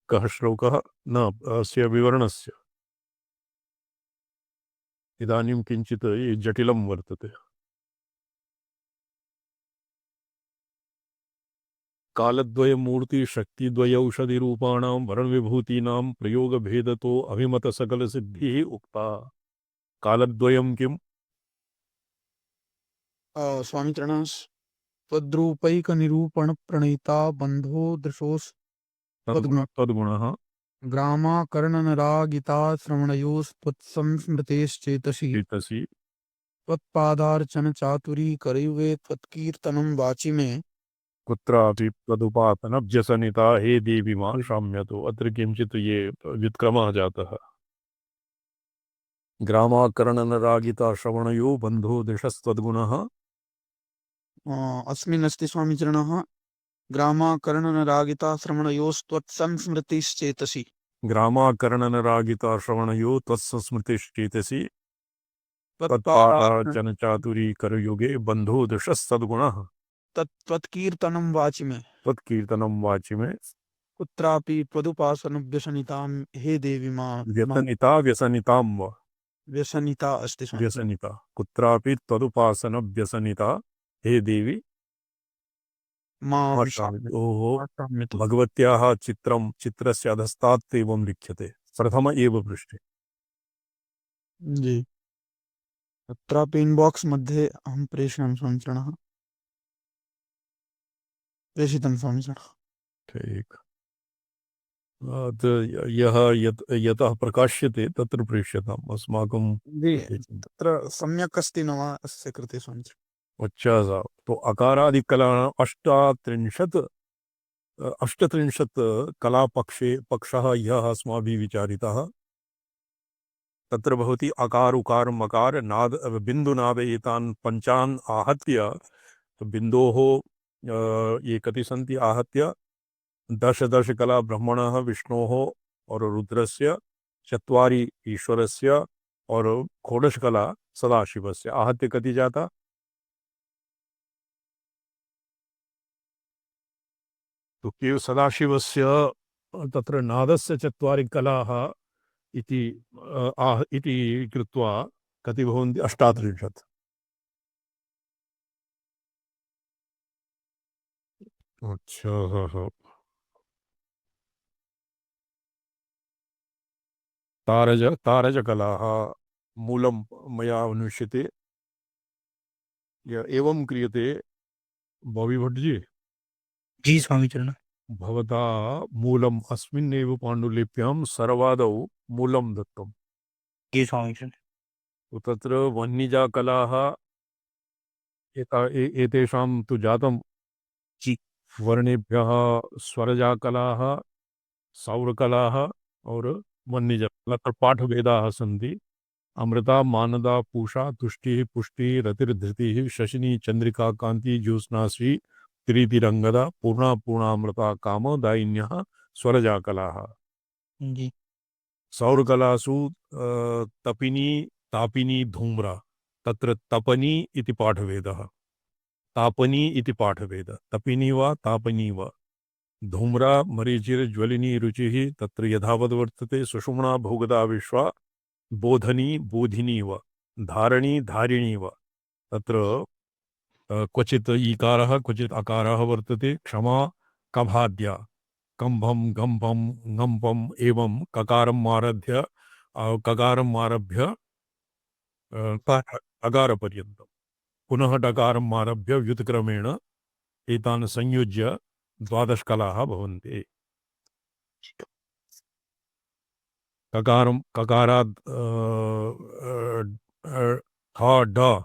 कः श्लोकः न अस्य विवरणस्य इदानीं किञ्चित् जटिलं वर्तते। कालद्वय मूर्ति शक्तिद्वय औषधिरूपाणां वर्णविभूतीनां प्रयोगभेदतो अभिमतसकलसिद्धिः उक्ता। कालद्वयं किम्? स्वामी चरणास त्वद्रूपैक निरूपण प्रणीता बंधो दृशोस त्वद्गुण तद्गुणः ग्रामाकर्णनरागिता श्रवणयोस्त्वत्संस्मृतेश्चेतसि चेतसि त्वत्पादार्चन चातुरी करयुगे त्वत्कीर्तनं वाचि मे कुत्रापि तदुपासनभ्यसनिता हे देवी मां शाम्यतो। अत्र किञ्चित् ये व्युत्क्रमः जातः। ग्रामाकर्णनरागिता श्रवणयो बन्धो दिशस्त्वद्गुणः अस्मिन् अस्ति स्वामी चरणः ग्रामाकर्णनरागिता श्रवणयोस्त्वत्संस्मृतिश्चेतसि ग्रामाकर्णनरागिता श्रवणयो त्वत्संस्मृतिश्चेतसि त्वत्पादार्चन तत्पादार्चन चातुरी करयुगे बन्धो दिशस्त्वद्गुणः त्वत्कीर्तनं वाचि मे त्वत्कीर्तनं वाचि मे कुत्रापि त्वदुपासनभ्यसनितां हे देवी मां व्यसनिता व्यसनितां वा व्यसनिता अस्ति स्वामी व्यसनिता कुत्रापि तदुपासनभ्यसनिता हे देवी मां ओहो शाम्यतु। भगवत्याः चित्रं चित्रस्य अधस्तात् एवं लिख्यते प्रथम एव पृष्ठे। जी तत्रापि इन्बाक्स् मध्ये अहं प्रेषयामि स्वामी चरणः प्रेषितं स्वामी चरणः ठीक यः यतः प्रकाश्यते तत्र प्रेष्यताम् अस्माकं। जी तत्र सम्यक् अस्ति न वा अस्य कृते स्वामी चरणः अच्छा साहब तो अकारादिकलानाम् अष्टत्रिंशत् कलापक्षे पक्षः यः अस्माभिः विचारितः तत्र भवति अकार उकार मकार नाद बिन्दुनाद एतान् पञ्चान् आहत्य बिन्दोः ये कति सन्ति आहत्य दश कला ब्रह्मणः विष्णोः और रुद्रस्य चत्वारि ईश्वरस्य और षोडश कला सदाशिवस्य आहत्य कति जाता? तो केव सदाशिवस्य तत्र नादस्य चत्वारि कलाः इति इति कृत्वा कति भवन्ति? 38। अच्छा तारजकलाः मूलं मया अनुष्यते एवं क्रियते। बॉबी भट्ट जी जी स्वामी चरण भवता मूलम् अस्मिन्नेव पाण्डुलिप्यां सर्वादौ मूलं दत्तम्। जी स्वामी चरण तो तत्र वह्निजाकलाः एतेषां तु जातं जी वर्णेभ्यः स्वरजाकलाः सौरकलाः और वह्निजाकलाः तत्र पाठभेदाः सन्ति। अमृता मानदा पूषा तुष्टिः पुष्टिः रतिर्धृतिः शशिनी चंद्रिका कांति ज्योत्स्नाश्री त्रितिरंगदा पूर्णा पूर्णामृता काम दायिन्यः स्वरजाकलाः। जी सौरकलासु तपिनी तापिनी धूम्रा तत्र तपनी इति पाठभेदः तापनी इति पाठभेदः तपिनी वा तापनी वा धूम्रा मरीचिर्ज्वलिनी रुचिः तत्र यथावद् वर्तते सुषुम्ना भोगदा विश्वा बोधनी बोधिनी व धारणी धारिणी व तत्र क्वचित् ईकारः क्वचित् अकारः वर्तते क्षमा कभाद्या कम्भं गम्भं ngम्भं एवं ककारम् आरभ्य अगारपर्यन्तं पुनः डकारम् आरभ्य व्युत्क्रमेण एतान् संयुज्य 12 कलाः भवन्ति। ककारात् ठ ड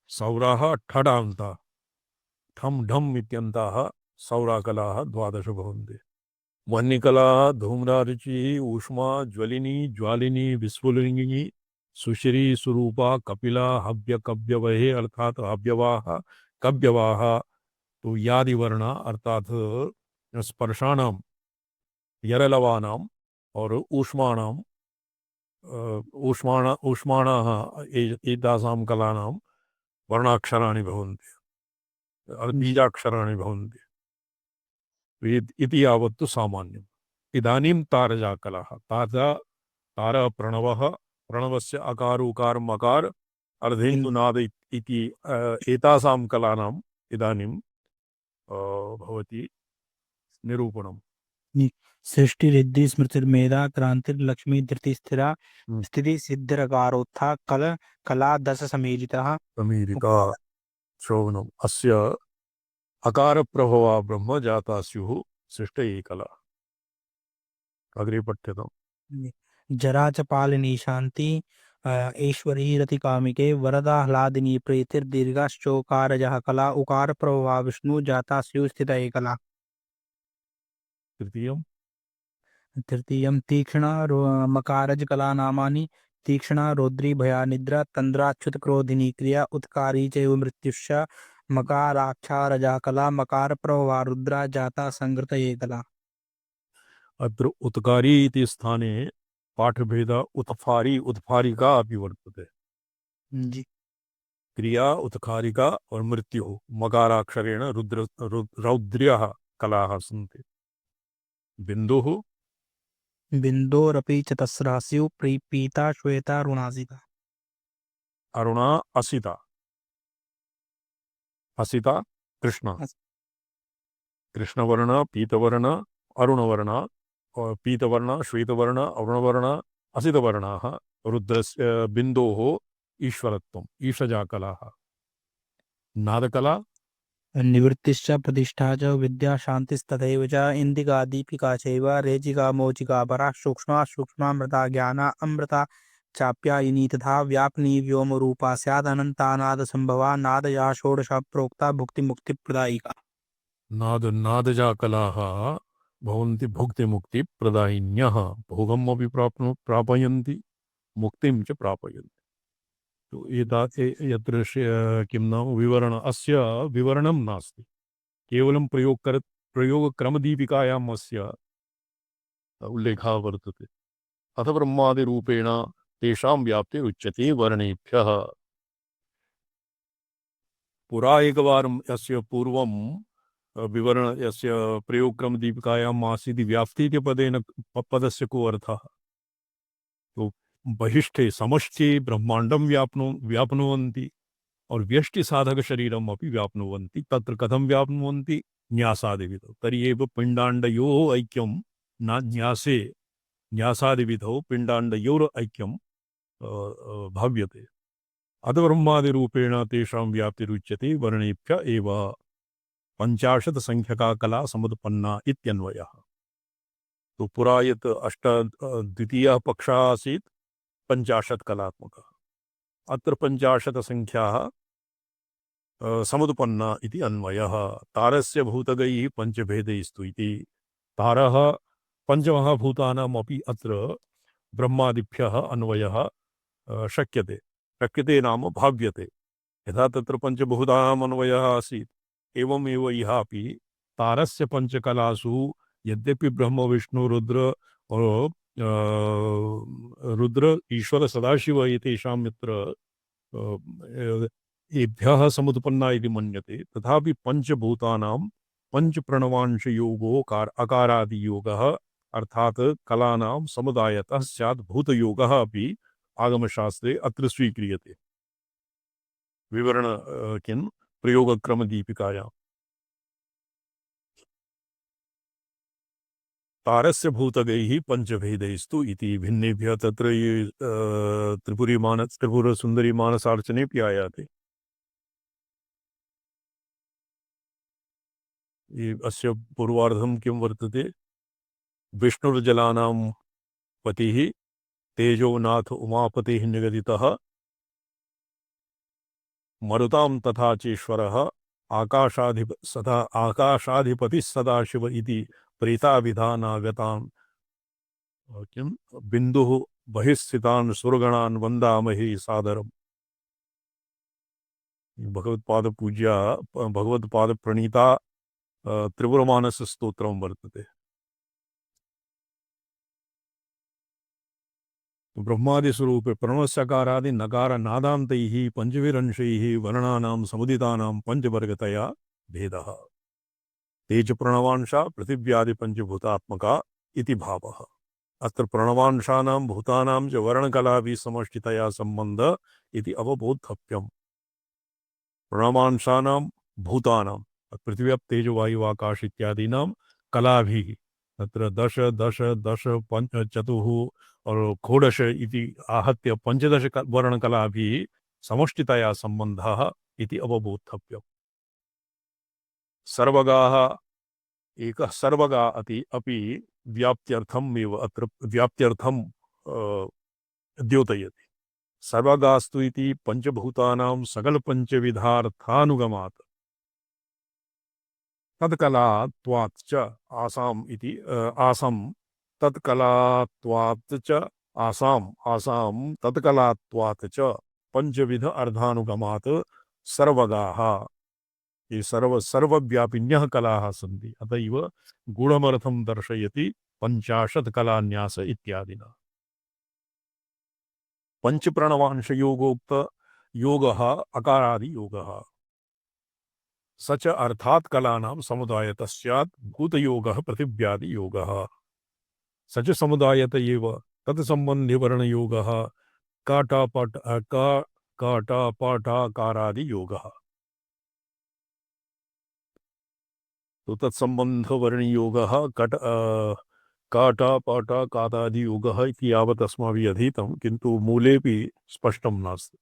सौराः ठडान्ता ठम ढम इत्यन्ताः सौराकलाः 12 भवन्ति। वह्निकलाः धूम्रा रुचिः ऊष्मा ज्वलिनी ज्वालिनी विस्फुलिनी सुश्री सुरूपा कपिला हव्य कव्यवहे अर्थात हव्यवाह कव्यवाह तो यादिवर्ण अर्थात स्पर्शाणां यरलवानां और ऊष्माणाः एतासां कलानां वर्णाक्षराणि भवन्ति बीजाक्षराणि भवन्ति इति यावत्तु सामान्यम्। इदानीं तारजा कलाः तार प्रणवः प्रणवस्य अकार उकार मकार अर्धेन्दुनाद इति एतासां कलानाम् इदानीं भवति निरूपणम्। सृष्टिरिद्धि स्मृतिर्मेधा क्रांतिर्लक्ष्मी धृति स्थिरा स्थिति सिद्धिरकारोत्था कला दश समीरितः समीरिता श्रवणम् अस्य अकार प्रभवा ब्रह्म जाता स्युः सृष्टये कला। अग्रे पठ्यताम्। जरा च पालिनी शांति ऐश्वरी रति कामिके वरदाह्लादिनी प्रीतिर्दीर्घश्चोकारजः कला उकार प्रभवा विष्णु जाता स्युः स्थित कला। तृतीयं तीक्ष्णा मकारज कला नामानि तीक्ष्णा रौद्री भया निद्रा तंद्राच्युत क्रोधिनी क्रिया उत्कारी चैव मृत्युश्च मकाराक्षारजा कला मकार प्रभवा रुद्रा जाता संगृत कला। अत्र उत्कारी इति स्थाने पाठभेद उत्फारी उत्फारिका अपि वर्तते। जी क्रिया उत्कारिका और मृत्यु मकाराक्षरेण रौद्र्यः कलाः सन्ति। बिन्दुः बिन्दोरपि च तस्रा स्युः पीता श्वेता रुणासिता। अरुणा असिता असिता कृष्ण कृष्णवर्ण पीतवर्ण अरुणवर्ण पीतवर्ण श्वेतवर्ण अरुणवर्ण असितवर्णाः रुद्रस्य बिन्दोः ईश्वरत्वम् ईशजा कलाः। नादकला निवृत्तिश्च प्रतिष्ठा च विद्या शान्तिस्तथैव च इंदिका दीपिका चैव रेचिका मोचिका परा सूक्ष्मा सूक्ष्मामृता ज्ञाना अमृता चाप्यायिनी तथा व्यापिनी व्योमरूपा स्यात् अनन्ता नादसम्भवा नादया षोडश प्रोक्ता भुक्तिमुक्तिप्रदायिका। नादजा कलाः भवन्ति भुक्तिमुक्तिप्रदायिन्यः भोगम् अपि प्रापयन्ति मुक्तिं च प्रापयन्ति। तो यत्र किं नाम विवरण अस्य विवरणं नास्ति केवलं प्रयोगक्रमदीपिकायाम् अस्य उल्लेखः वर्तते। अथ ब्रह्मादिरूपेण तेषां व्याप्तिरुच्यते वर्णेभ्यः। पुरा एकवारं यस्य पूर्वं विवरण यस्य प्रयोगक्रमदीपिकायाम् आसीत् व्याप्ति इति पदेन पदस्य को अर्थः। तो बहिष्ठे समष्टे ब्रह्मांडं व्याप्नुवन्ति और व्यष्टि साधक शरीरम् अपि व्याप्नुवन्ति। तत्र कथं व्याप्नुवन्ति न्यासादिविधौ। तर्हि एव पिण्डाण्डयोः ऐक्यं न न्यासे न्यासादिविधौ पिण्डाण्डयोः ऐक्यं भाव्यते। अथ ब्रह्मादिरूपेण तेषां व्याप्तिरुच्यते वर्णेभ्य एव। 50 संख्यका कला समुत्पन्ना इत्यन्वयः। तो पुरा यत् द्वितीयः पक्षः आसीत् 50 कलात्मकः। अत्र 50 संख्याः समुत्पन्ना इति अन्वयः। तारस्य भूतगैः पञ्चभेदैस्तु इति तारः पञ्चमहाभूतानाम् अपि अत्र ब्रह्मादिभ्यः अन्वयः शक्यते नाम भाव्यते। यथा तत्र पञ्चभूतानाम् अन्वयः आसीत् एवमेव इह अपि तारस्य पञ्चकलासु यद्यपि ब्रह्म विष्णु रुद्र ईश्वर सदाशिव एतेषां यत्र एभ्यः समुत्पन्ना इति मन्यते तथापि पञ्चभूतानां पञ्चप्रणवांशयोगो अकारादियोगः अर्थात् कलानां समुदायतः स्यात् भूतयोगः अपि आगमशास्त्रे अत्र स्वीक्रियते। विवरण किं प्रयोगक्रमदीपिकायां तारस्य भूतगैः पञ्चभेदैस्तु इति भिन्नेभ्यः तत्र त्रिपुरसुन्दरी मानसार्चनेऽपि आयाति। अस्य पूर्वार्धं किं वर्तते विष्णुर्जलानां पतिः तेजोनाथ उमापतिः निगदितः मरुतां तथा चेश्वरः आकाशाधिपतिः सदाशिव इति प्रेताभिधानागतां किं बिन्दुः बहिस्थितान् सुरगणान् वन्दामहे सादरम्। भगवत्पादप्रणीता त्रिपुरमानस स्तोत्रं वर्तते। ब्रह्मादिस्वरूपे प्रणवस्यकारादि नकार नादान्तैः पञ्चविरंशैः वर्णानां समुदितानां पञ्चवर्गतया भेदः। तेज प्रणवांशा पृथिव्यादि पंचभूतात्मका इति भावः। अत्र प्रणवांशानां भूतानां च वर्णकलाभिः समष्टितया सम्बन्ध इति अवबोद्धव्यम्। प्रणवांशानां भूतानां पृथिव्यां तेजो वायु आकाश इत्यादीनां कलाभिः, तत्र दश दश दश पंच चतुः और षोडश इति आहत्य पंचदश वर्णकलाभिः समष्टितया सम्बन्धः इति अवबोद्धव्यम्। सर्वगाः एकः सर्वगा अपि व्याप्त्यर्थमेव अत्र व्याप्त्यर्थं द्योतयति। सर्वगास्तु इति पंचभूतानां सकलपंचविधार्थानुगमात् तत्कलात्वात् च आसाम् इति आसम् तत्कलात्वात् च आसाम् तत्कलात्वात् च पंचविध अर्धानुगमात् सर्वगाः, ये सर्वव्यापिन्यः कलाः सन्ति। अतएव गुणमर्थं दर्शयति पंचाशत् कलान्यास इत्यादिना। पंचप्रणवांश योगोक्त योगः अकारादि योगः। स च अर्थात् कलानां समुदायतः स्यात् भूतयोगः पृथिव्यादि योगः। स च समुदायत एव तत्सम्बन्धि वर्णयोगः काटापाठाकारादि योगः। तो तत्सम्बन्ध वर्णयोगः काटापाठाकारादि योगः इति यावत् अस्माभिः अधीतं, किन्तु मूलेपि स्पष्टं नास्ति।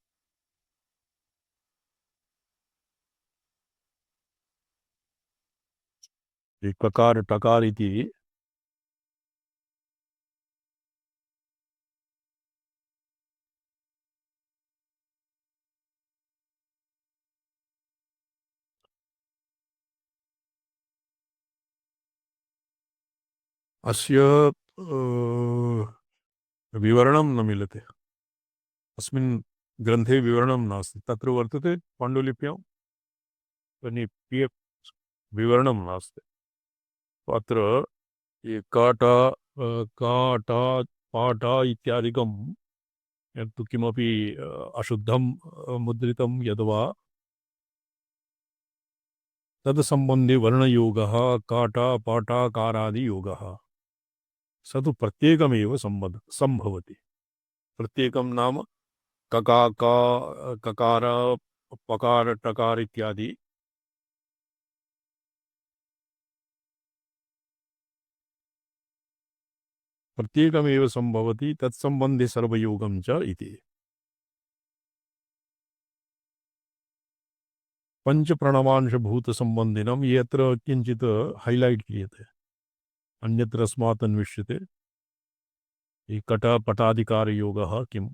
ककार टकार इति अस्य विवरणं न मिलते। अस्मिन् ग्रन्थे विवरणं नास्ति। तत्र वर्तते पाण्डुलिप्यां विवरणं नास्ति। अत्र ये काटा पाटा इत्यादिकं यत्तु किमपि अशुद्धं मुद्रितं यद्वा तत्सम्बन्धि वर्णयोगः काटापाठाकारादि योगः स तु प्रत्येकमेव सम्भवति। प्रत्येकं नाम ककार पकार टकार इत्यादि प्रत्येकमेव सम्भवति तत्सम्बन्धि सर्वयोगं च इति। पंचप्रणवांशभूतसम्बन्धिनं यत्र किञ्चित् हैलैट् क्रियते, अन्यत्र अस्मात् अन्विष्यते। ये कटपटादिकारयोगः किम्?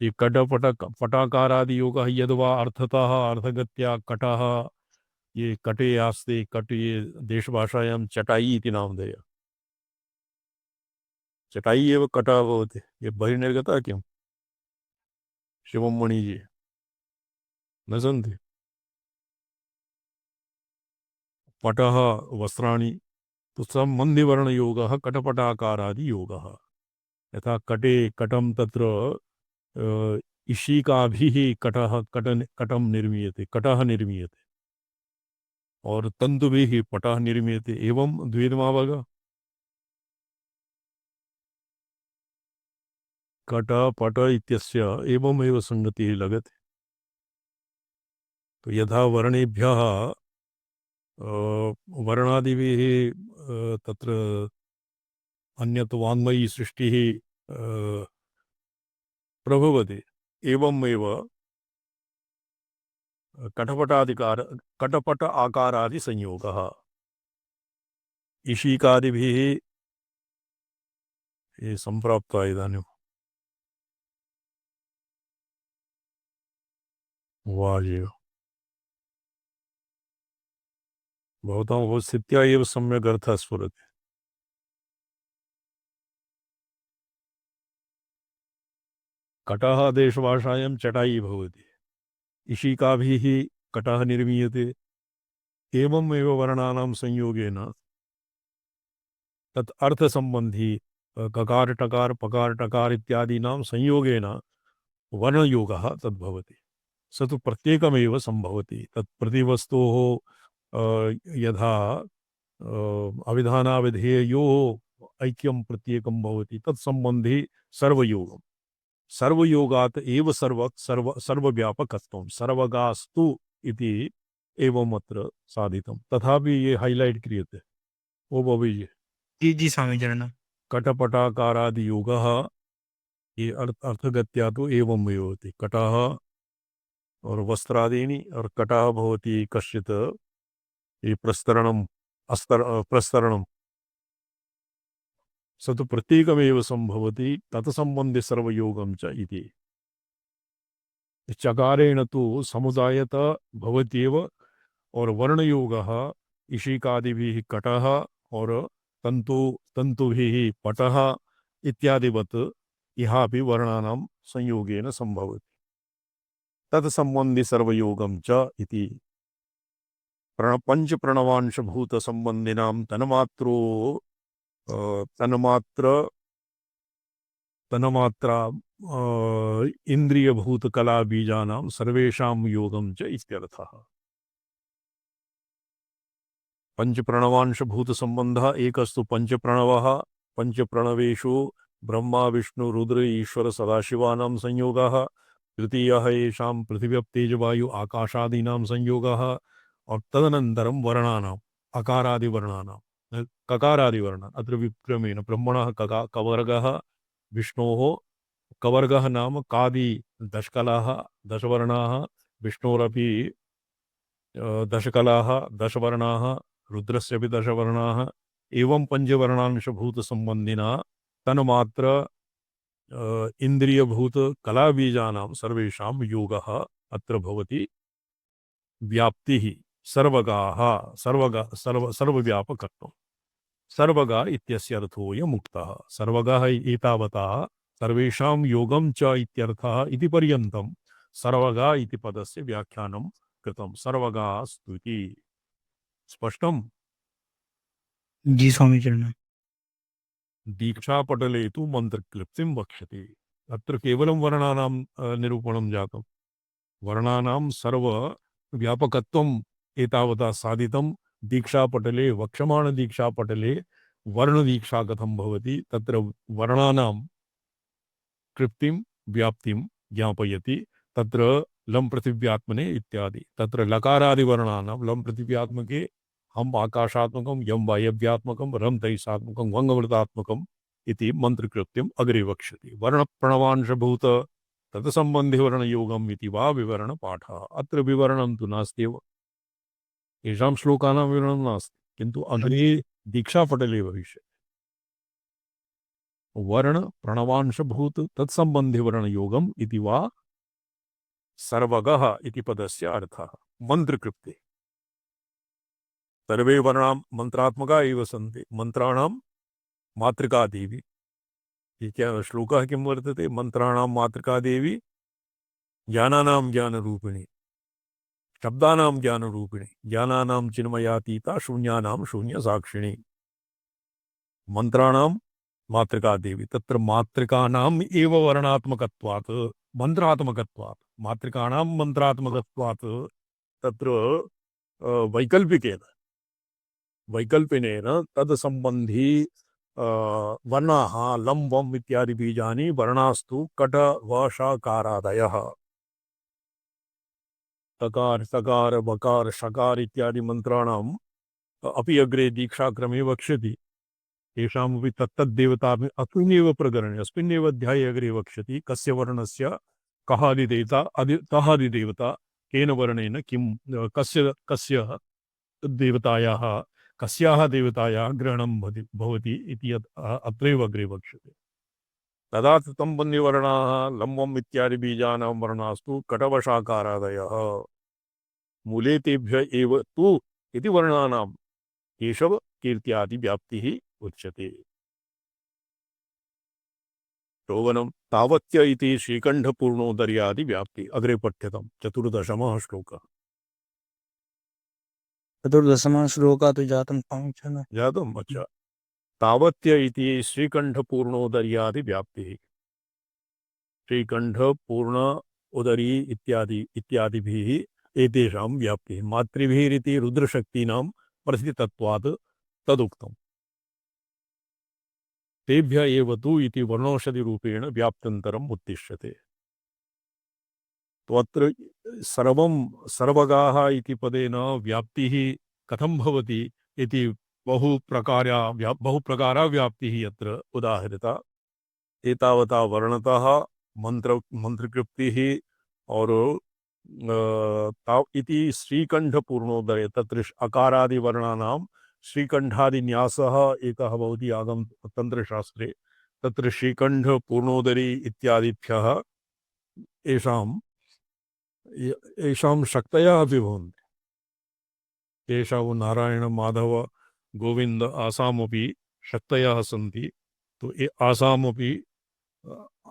ये कटपटाकारादियोगः यद्वा अर्थतः अर्थगत्या कटः, ये कटे आस्ते, कट ये देशभाषायां चटाई इति नामधेय। चटाई एव कटः भवति। ये बहिर्निर्गतः किम्? शिवमणि जी न सन्ति। पटः वस्त्राणि, तो सम्बन्धिवर्णयोगः कटपटाकारादि योगः। यथा कटे कटं तत्र इशिकाभिः कटं निर्मीयते, कटः निर्मीयते, और तन्तुभिः पटः निर्मीयते। एवं द्विविधमावग कट पट इत्यस्य एवमेव संगतिः लगते। तो यथा वर्णेभ्यः वर्णादिभिः तत्र अन्यत् वाङ्मयी सृष्टिः प्रभवति, एवमेव कटपट आकारादि संयोगः इशिकादिभिः ये सम्प्राप्तः इदानीं वायुः भवताम् उपस्थित्या एव सम्यक् अर्थः स्फुरति। कटः देशभाषायां चटाई भवति, इशिकाभिः कटः निर्मीयते। एवमेव वर्णानां संयोगेन तत् अर्थसम्बन्धी ककार टकार पकार टकार इत्यादीनां संयोगेन वर्णयोगः तद्भवति। स तु प्रत्येकमेव सम्भवति। तत् प्रतिवस्तोः यथा अविधानाविधेययोः ऐक्यं प्रत्येकं भवति तत्सम्बन्धि सर्वयोगम् सर्वयोगात् एव सर्वव्यापकत्वं सर्वगास्तु इति एवम् अत्र साधितं तथापि ये हाइलाइट क्रियते वो भविष्य जी स्वामी चरण। कटपटाकारादि योगः ये अर्थगत्या तो एवं भवति कटः और वस्त्रादीनि और कटः भवति कश्चित् ये प्रस्तरणम् प्रस्तरणं स तु प्रत्येकमेव सम्भवति तत्सम्बन्धि सर्वयोगं च इति चकारेण तु समुदायत भवत्येव और वर्णयोगः इशिकादिभिः कटः और तन्तुभिः पटः इत्यादिवत् इहापि वर्णानां संयोगेन सम्भवति तत्सम्बन्धि सर्वयोगं च इति पंच प्रणवांशभूत संबंधिनां तन्मात्रा इंद्रियभूत कला बीजानां सर्वेषां योगं च इत्यर्थः पंच प्रणवांशभूत संबंधः एकस्तु पंच प्रणवः पंच प्रणवेषु ब्रह्मा विष्णु रुद्र ईश्वर सदाशिवानां संयोगः तृतीयः येषां पृथिव्यप् तेजवायु आकाशादीनां संयोगः और तदनन्तरं वर्णानाम् अकारादिवर्णानां ककारादिवर्णान् अत्र विक्रमेण ब्रह्मणः कवर्गः विष्णोः कवर्गः नाम कादि दशकलाः दशवर्णाः विष्णोरपि दशकलाः दशवर्णाः रुद्रस्यपि दशवर्णाः एवं पंचवर्णांशभूतसम्बन्धिना तन्मात्र इन्द्रियभूत कलाबीजानां सर्वेषां योगः अत्र भवति व्याप्तिः सर्वव्यापकत्वं सर्वगा इत्यस्य अर्थोऽयम् उक्तः सर्वगः एतावता सर्वेषां योगं च इत्यर्थः इति पर्यन्तं सर्वगा इति पदस्य व्याख्यानं कृतं सर्वगा स्तुति स्पष्टं। जी स्वामी चरण। दीक्षापटले तु मन्त्रक्लृप्तिं वक्ष्यते अत्र केवलं वर्णानां निरूपणं जातं वर्णानां सर्वव्यापकत्वम् एतावता साधितं दीक्षापटले वक्ष्यमाण दीक्षापटले वर्णदीक्षा कथं भवति तत्र वर्णानां कृप्तिं व्याप्तिं ज्ञापयति तत्र लम पृथिव्यात्मने इत्यादि तत्र लकारादिवर्णानां लम पृथिव्यात्मके हम आकाशात्मकं यम वायव्यात्मकं रम तैसात्मकं वंगवृतात्मकम् इति मंत्रकृत्यम् अग्रे वक्ष्यति वर्णप्रणवांशभूत तत्सम्बन्धिवर्णयोगम् इति वा विवरणपाठः अत्र विवरणं तु नास्त्येव येषां श्लोकानां विवरणं नास्ति किन्तु अग्रे दीक्षापटले भविष्यति वर्ण प्रणवांशभूत तत्सम्बन्धिवर्णयोगम् इति वा सर्वगः इति पदस्य अर्थः मन्त्रकृप्ते सर्वे वर्णां मंत्रात्मका एव सन्ति मंत्राणां मातृका देवी श्लोकः किं वर्तते मंत्राणां मातृका देवी ज्ञानानां ज्ञानरूपिणी शब्दानां ज्ञानरूपिणी ज्ञानानां चिन्मयातीता शून्यानां शून्यसाक्षिणी मंत्राणां मातृका देवी तत्र मातृकानाम् एव वर्णात्मकत्वात् मंत्रात्मकत्वात् मातृकाणां मंत्रात्मकत्वात् तत्र वैकल्पिनेन तत्सम्बन्धी वर्णाः लम् वम् इत्यादि बीजानि वर्णास्तु कट वशाकारादयः तकार सकार बकार शकार इत्यादि मंत्राणाम् अपि अग्रे दीक्षाक्रमे वक्ष्यति तेषामपि तत्तद्देवता अस्मिन्नेव प्रकरणे अस्मिन्नेव अध्याये अग्रे वक्ष्यति कस्य वर्णस्य कः अधिदेवता केन वर्णेन किं कस्य देवतायाः कस्याः देवतायाः ग्रहणं भवति इति अत्रैव अग्रे वक्ष्यते तदा तम्बन्धिवर्णाः लम्बम् इत्यादि बीजानां वर्णास्तु कटवशाकारादयः मूले तेभ्य एव तु इति वर्णानां केशव कीर्त्यादि व्याप्तिः उच्यते श्रोवनं तावत्य इति श्रीकण्ठपूर्णोदर्यादि व्याप्ति अग्रे पठ्यतां चतुर्दशमः श्लोकः चतुर्दशमः श्लोकः तु जातं स्वामी चरण। जातम् अच्छा तावत्य इति श्रीकण्ठपूर्णोदर्यादि व्याप्तिः श्रीकण्ठपूर्ण उदरी इत्यादिभिः एतेषां व्याप्तिः मातृभिरिति रुद्रशक्तीनां प्रसिद्धत्वात् तदुक्तम् तेभ्य एव तु इति वर्णौषधि रूपेण व्याप्त्यन्तरम् उद्दिश्यते। तो अत्र सर्वं सर्वगाः इति पदेन व्याप्तिः कथं भवति इति बहुप्रकारा व्याप्तिः अत्र उदाहृता। एतावता वर्णतः मंत्रकृप्तिः और ताव इति श्रीकण्ठपूर्णोदये तत्र अकारादिवर्णानां श्रीकण्ठादिन्यासः एकः भवति आगम तन्त्रशास्त्रे। तत्र श्रीकण्ठपूर्णोदरी इत्यादिभ्यः येषां शक्तयः अपि भवन्ति। केशव नारायण माधव गोविंद आसामपि शक्तयः सन्ति। तो ये आसामपि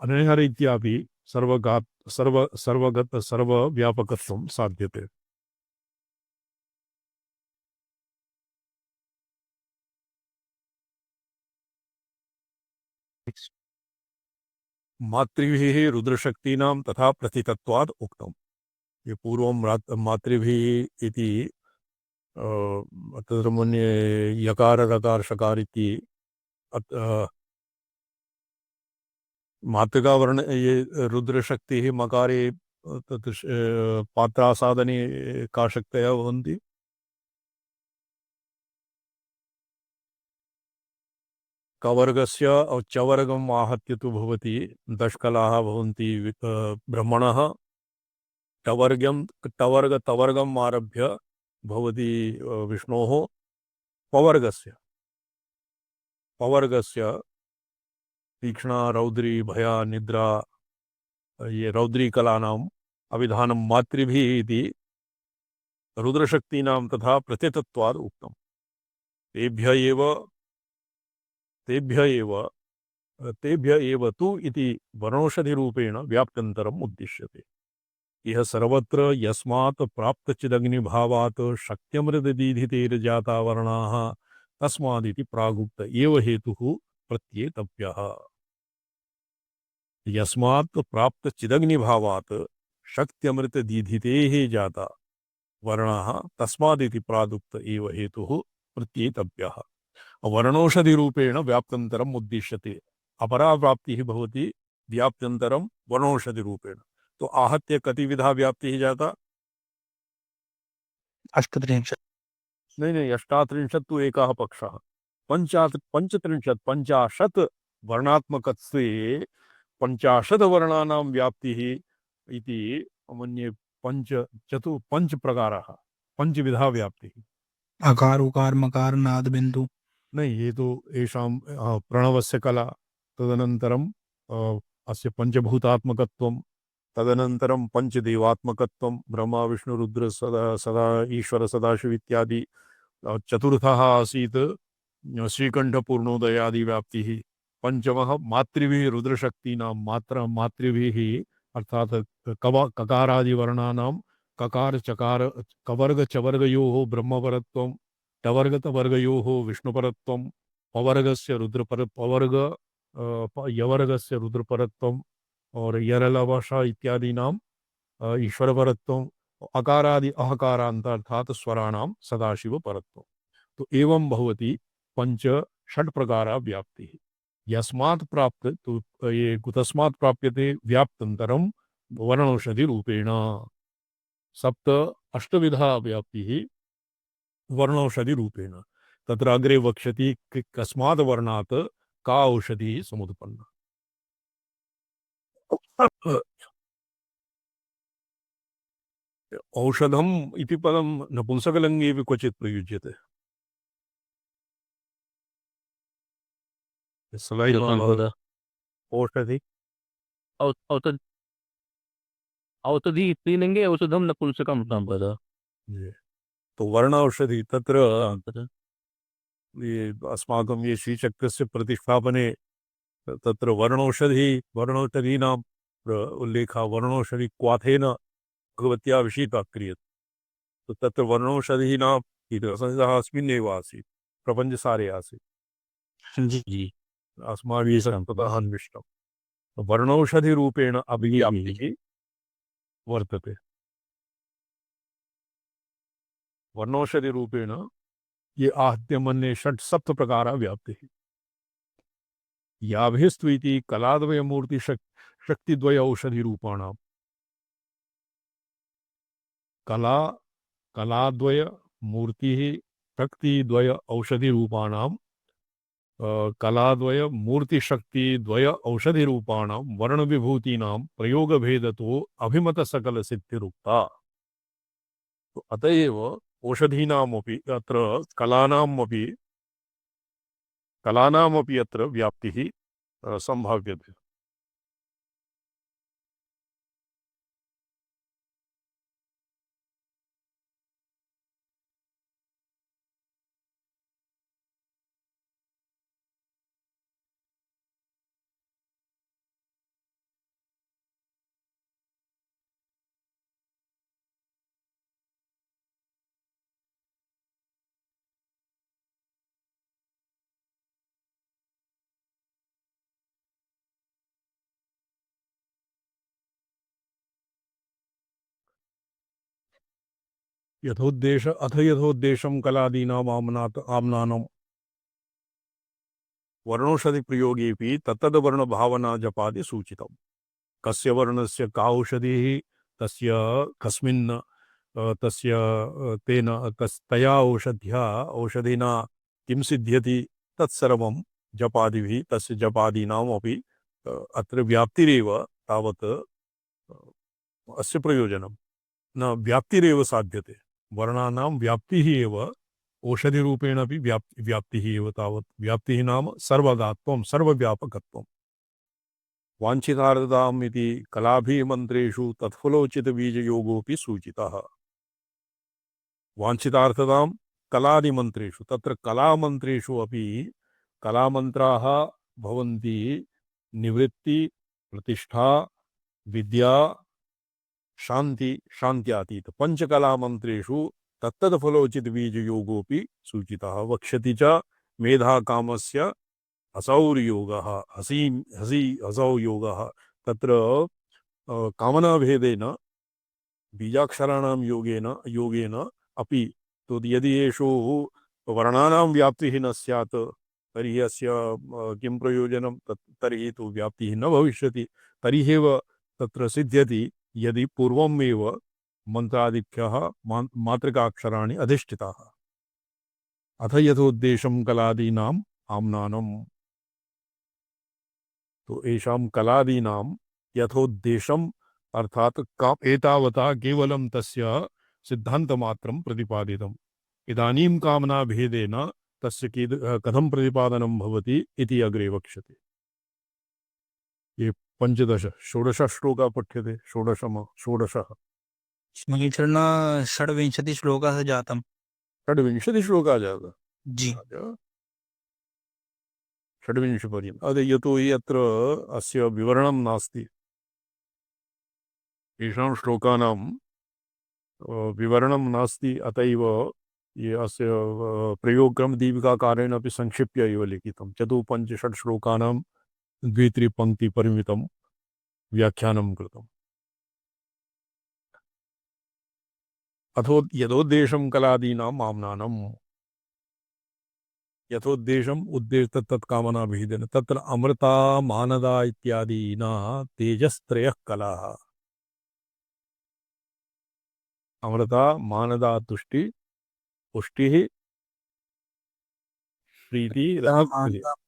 अनेन रीत्यापि सर्वगत सर्वव्यापकत्वं साध्यते। मातृभिः रुद्रशक्तीनां तथा प्रथितत्वात् उक्तम्। ये पूर्वं मातृभिः इति तत्र मन्ये यकार रकार शकार इति मातृका वर्ण ये रुद्रशक्तिः मकारे तत् पात्रासादने का शक्तयः भवन्ति। कवर्गस्य चवर्गम् आहत्य तु भवति दशकलाः भवन्ति। ब्रह्मणः तवर्गम् आरभ्य भवति विष्णोः पवर्गस्य तीक्ष्णा रौद्री भया निद्रा ये रौद्री कलानाम् अभिधानं मातृभिः इति रुद्रशक्तीनां तथा प्रत्यतत्वात् उक्तम्। तेभ्य एव तु इति वर्णौषधिरूपेण व्याप्त्यन्तरम् उद्दिश्यते। यह सर्वत्र यस्मात् प्राप्तचिदग्निभावात् शक्त्यमृतदीधितेर्जाता वर्णाः तस्मादिति प्रागुक्त एव हेतुः प्रत्येतव्यः। यस्मात् प्राप्तचिदग्निभावात् शक्त्यमृतदीधितेः जाता वर्णाः तस्मादिति प्रागुक्त एव हेतुः प्रत्येतव्यः। वर्णौषधिरूपेण व्याप्त्यन्तरम् उद्दिश्यते। अपरा प्राप्तिः भवति व्याप्त्यन्तरं वर्णौषधिरूपेण। तो आहत्य कति विधा व्याप्तिः जाता? 38। नहीं, 38 तु एकः पक्षः। 50 वर्णात्मकत्वे 50 वर्णानां व्याप्तिः इति मन्ये पंच प्रकाराः, पंचविधा व्याप्तिः। अकार उकार मकार नाद बिंदु। नहीं, ये तो येषां प्रणवस्य कला, तदनन्तरं अस्य पंचभूतात्मकत्वं, तदनन्तरं पंचदेवात्मकत्वं ब्रह्मा विष्णु रुद्र सदा ईश्वर सदाशिव इत्यादि। चतुर्थः आसीत् श्रीकण्ठपूर्णोदयादि व्याप्तिः। पंचमः मातृभिः रुद्रशक्तीनां मातृभिः अर्थात् ककारादिवर्णानां ककार चकार कवर्ग चवर्गयोः ब्रह्मपरत्वं, टवर्गतवर्गयोः विष्णुपरत्वं, पवर्गस्य यवर्गस्य रुद्रपरत्वं और यरलवश इत्यादीनां ईश्वरपरत्वं, अकारादि अहकारान्त अर्थात स्वराणां सदाशिव परत्वं। तो एवं भवति पंच षट प्रकारा व्याप्तिः। यस्मात् प्राप्त तो ये कुतस्मात् प्राप्यते व्याप्तन्तरं वर्णौषधि रूपेण। सप्त अष्टविधा व्याप्तिः वर्णौषधि रूपेण। तत्र अग्रे वक्ष्यति कस्मात् वर्णात् का औषधिः समुत्पन्ना। औषधम् इति पदं नपुंसकलिङ्गेऽपि क्वचित् प्रयुज्यते। औषधि औषधि स्त्रीलिंगे औषधम नपुंसकम संपदा। तो वर्ण औषधि तत्र ये अस्माकं ये श्रीचक्रस्य प्रतिष्ठापने तत्र वर्णौषधीनां उल्लेखः वर्णौषधि क्वाथेन भगवत्या अभिषेकः क्रियते। तो तत्र वर्णौषधीनां संहिता अस्मिन्नेव आसीत्, प्रपञ्चसारे आसीत्। जी अस्माभिः ततः अन्विष्टम्। वर्णौषधिरूपेण अभिव्याप्तिः वर्तते। वर्णौषधिरूपेण ये आहत्य मन्ये षट् सप्त प्रकारा व्याप्तिः। याभिस्तु इति कलाद्वय मूर्ति शक्तिद्वय औषधि रूपाणाम कला कलाद्वय मूर्ति शक्तिद्वय औषधि रूपाणाम कलाद्वय मूर्ति शक्तिद्वय औषधि रूपाणाम वर्ण विभूतीनां प्रयोग भेदतो अभिमत सकल सिद्धिरुक्ता। तो अतएव औषधीनामपि अत्र कलानामपि अत्र व्याप्तिः संभाव्यते। यथोद्देशं कलादीनाम् आम्नानं वर्णौषधि प्रयोगेऽपि तत्तद्वर्ण भावना जपादि सूचितम्। कस्य वर्णस्य का औषधिः तस्य कस्मिन् तस्य तेन तया औषधिना किं सिद्ध्यति तत्सर्वं जपादिभिः तस्य जपादीनामपि अत्र व्याप्तिरेव तावत् अस्य प्रयोजनं न व्याप्तिरेव साध्यते। वर्णानां व्याप्तिः एव औषधिरूपेण अपि व्याप्तिः एव तावत् व्याप्तिः नाम सर्वदात्वं सर्वव्यापकत्वं। वाञ्छितार्थताम् इति कलाभिः मन्त्रेषु तत्फलोचितबीजयोगोऽपि सूचितः। वाञ्छितार्थतां कलादिमन्त्रेषु तत्र कलामन्त्रेषु अपि कलामन्त्राः भवन्ति निवृत्ति प्रतिष्ठा विद्या शांति शांत्यातीत पंचकलामंत्रेषु तत्तदफलोचितबीजयोगोऽपि सूचितः। वक्ष्यति च मेधा कामस्य असौर्योगः हसौ योगः। तत्र कामनाभेदेन बीजाक्षराणां योगेन अपि तो यदि येषु वर्णानां व्याप्तिः न स्यात् तर्हि अस्य किं प्रयोजनं तर्हि तु व्याप्तिः न भविष्यति। तर्ह्येव तत्र सिद्ध्यति यदि पूर्वमेव मंत्रादिभ्यः मातृकाक्षराणि अधिष्ठिताः। अथ यथोद्देशं कलादीनाम् आम्नानम् तो एषां कलादीनां यथोद्देशम् अर्थात एतावता केवलं तस्य सिद्धान्तमात्रं प्रतिपादितम्। इदानीं कामना भेदेन तस्य कथं प्रतिपादनं भवति इति अग्रे वक्ष्यते। ये 15 श्लोका पठ्यते। षोडशः षड्विंशति श्लोकः जातम्। 25 श्लोका जाता जी। 26 पर्यन्तम्। यतो हि अत्र अस्य विवरणं नास्ति येषां श्लोकानां विवरणं नास्ति अतएव ये अस्य प्रयोगक्रम दीपिकाकारेण अपि संक्षिप्य एव लिखितं। 4-5-6 श्लोकानां 2-3 पंक्ति परिमितं व्याख्यानं कृतम्। अथो यथोद्देशं कलादीनाम् आम्नानम् यथोद्देशम् उद्देश्य तत्कामना भेदेन तत्र अमृता मानदा इत्यादीना तेजस्त्रयः कलाः। अमृता मानदा तुष्टि पुष्टिः प्रीति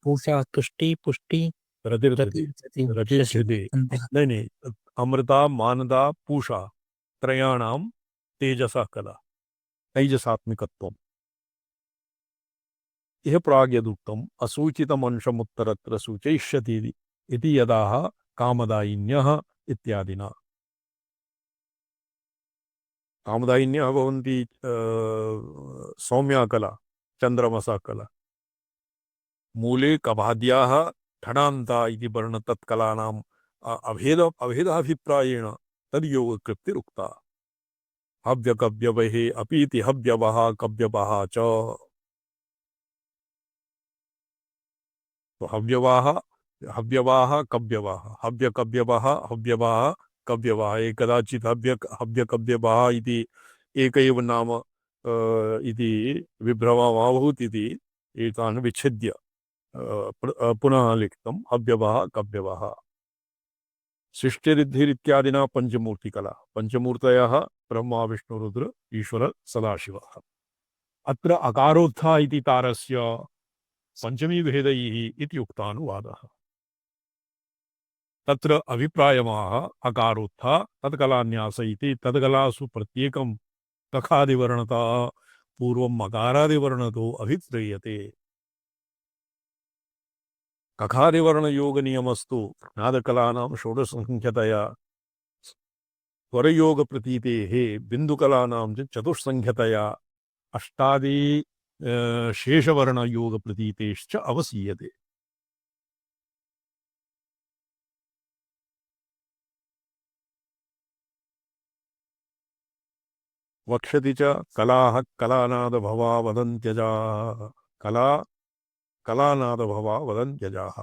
पूषा तुष्टि पुष्टि रतिर्थिति नहीं अमृता मानदा पूषा त्रयाणां तेजसः कला तैजसात्मिकत्वम्। यह प्राग्यदुक्तम् असूचितमंशमुत्तरत्र सूचयिष्यति इति यदाह कामदायिन्यः इत्यादिना। कामदायिन्यः भवन्ति सौम्या कला चंद्रमसा कला। मूले कबाद्याः ठडान्ता इति वर्ण तत्कलानाम् अभेदाभिप्रायेण तद्योगकृप्तिरुक्ता। हव्यकव्यवहे अपीति हव्यवः कव्यवः च। तो हव्यवाः कव्यवाः हव्यकव्यवः हव्यवाः कव्यवाः ये कदाचित् हव्यकव्यवाः इति एक एव नाम इति विभ्रमः भवति इति एतान् विच्छिद्य पुनः लिखितम् अव्यवः कव्यवः सृष्टिरिद्धिरित्यादिना पंचमूर्तिकला पंचमूर्तयः ब्रह्मा विष्णुरुद्र ईश्वर सदाशिवः अत्र अकारोत्था इति तारस्य पंचमी भेदैः इति उक्तानुवादः तत्र अभिप्रायमाह अकारोत्था तत्कलान्यास इति तत्कलासु प्रत्येकं कखादिवर्णतः पूर्वं मकारादिवर्णतो अभिप्रेयते कखादिवर्ण नियमस्तु नादकलानां षोडशसंख्यतया स्वरयोग प्रतीतेः बिन्दुकलानां च चतुष्संख्यतया अष्टादि शेषवर्ण योग प्रतीतेश्च अवसीयते वक्षति च कलाः कलानादभवा वदन्त्यजाः कला कलानादभवा वदन्त्यजाः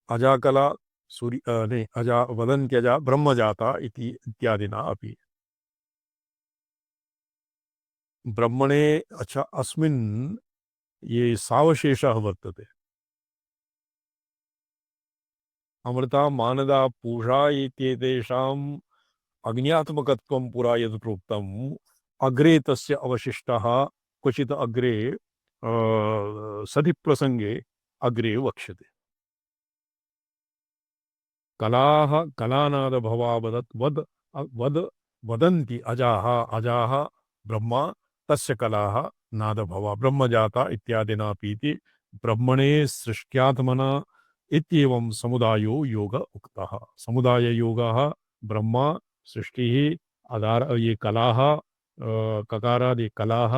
अजाकला सूर्य नहीं अजा वदन्त्यजा ब्रह्मजाता इति इत्यादिना अपि ब्रह्मणे अच्छा अस्मिन् ये सावशेषः वर्तते अमृता मानदा पूषा इत्येतेषाम् अग्न्यात्मकत्वं पुरा यद् प्रोक्तम् अग्रे तस्य अवशिष्टः क्वचित् अग्रे सति प्रसंगे अग्रे वक्ष्यते कलाः कलानादभवा वद वद वदन्ति अजाः अजाः ब्रह्मा तस्य कलाः नादभवा ब्रह्मजाता इत्यादिनापीति ब्रह्मणे सृष्ट्यात्मना इत्येवं समुदायो योग उक्तः समुदाय योगः ब्रह्मा सृष्टिः आधार ये कलाः ककारादि कलाः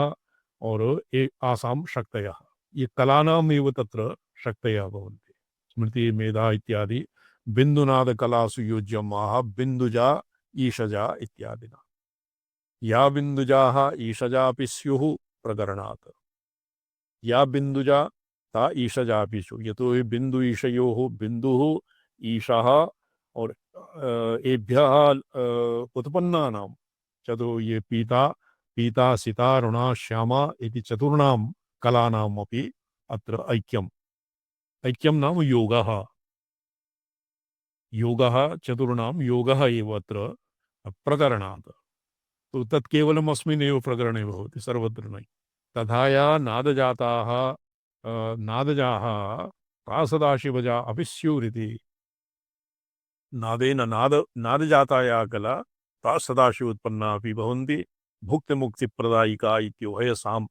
और ये आसां शक्तयः ये कलानामेव तत्र शक्तयः भवन्ति स्मृति मेधा इत्यादि बिंदुनाद कलासु योज्यमाः बिंदुजा ईशजा इत्यादिना या बिंदुजाः ईशजापि स्युः प्रकरणात् या बिंदुजा ता ईशजापि स्युः यतो हि बिंदु ईशयोः बिंदुः ईशः और एभ्यः उत्पन्नानां चतुर् ये पीता पीता सिता ऋणा श्यामा इति चतुर्णां कलानाम् अपि अत्र ऐक्यम् ऐक्यं नाम योगः योगः चतुर्णां योगः एव अत्र प्रकरणात् तो तत् केवलम् अस्मिन्नेव प्रकरणे भवति सर्वत्र न तथा या नादजाताः नादजाः प्रासदाशिवजा अपि स्युरिति नादेन नादजाताया कला प्रासदाशि उत्पन्ना अपि भवन्ति भुक्तिमुक्तिप्रदायिका इत्युभयसाम्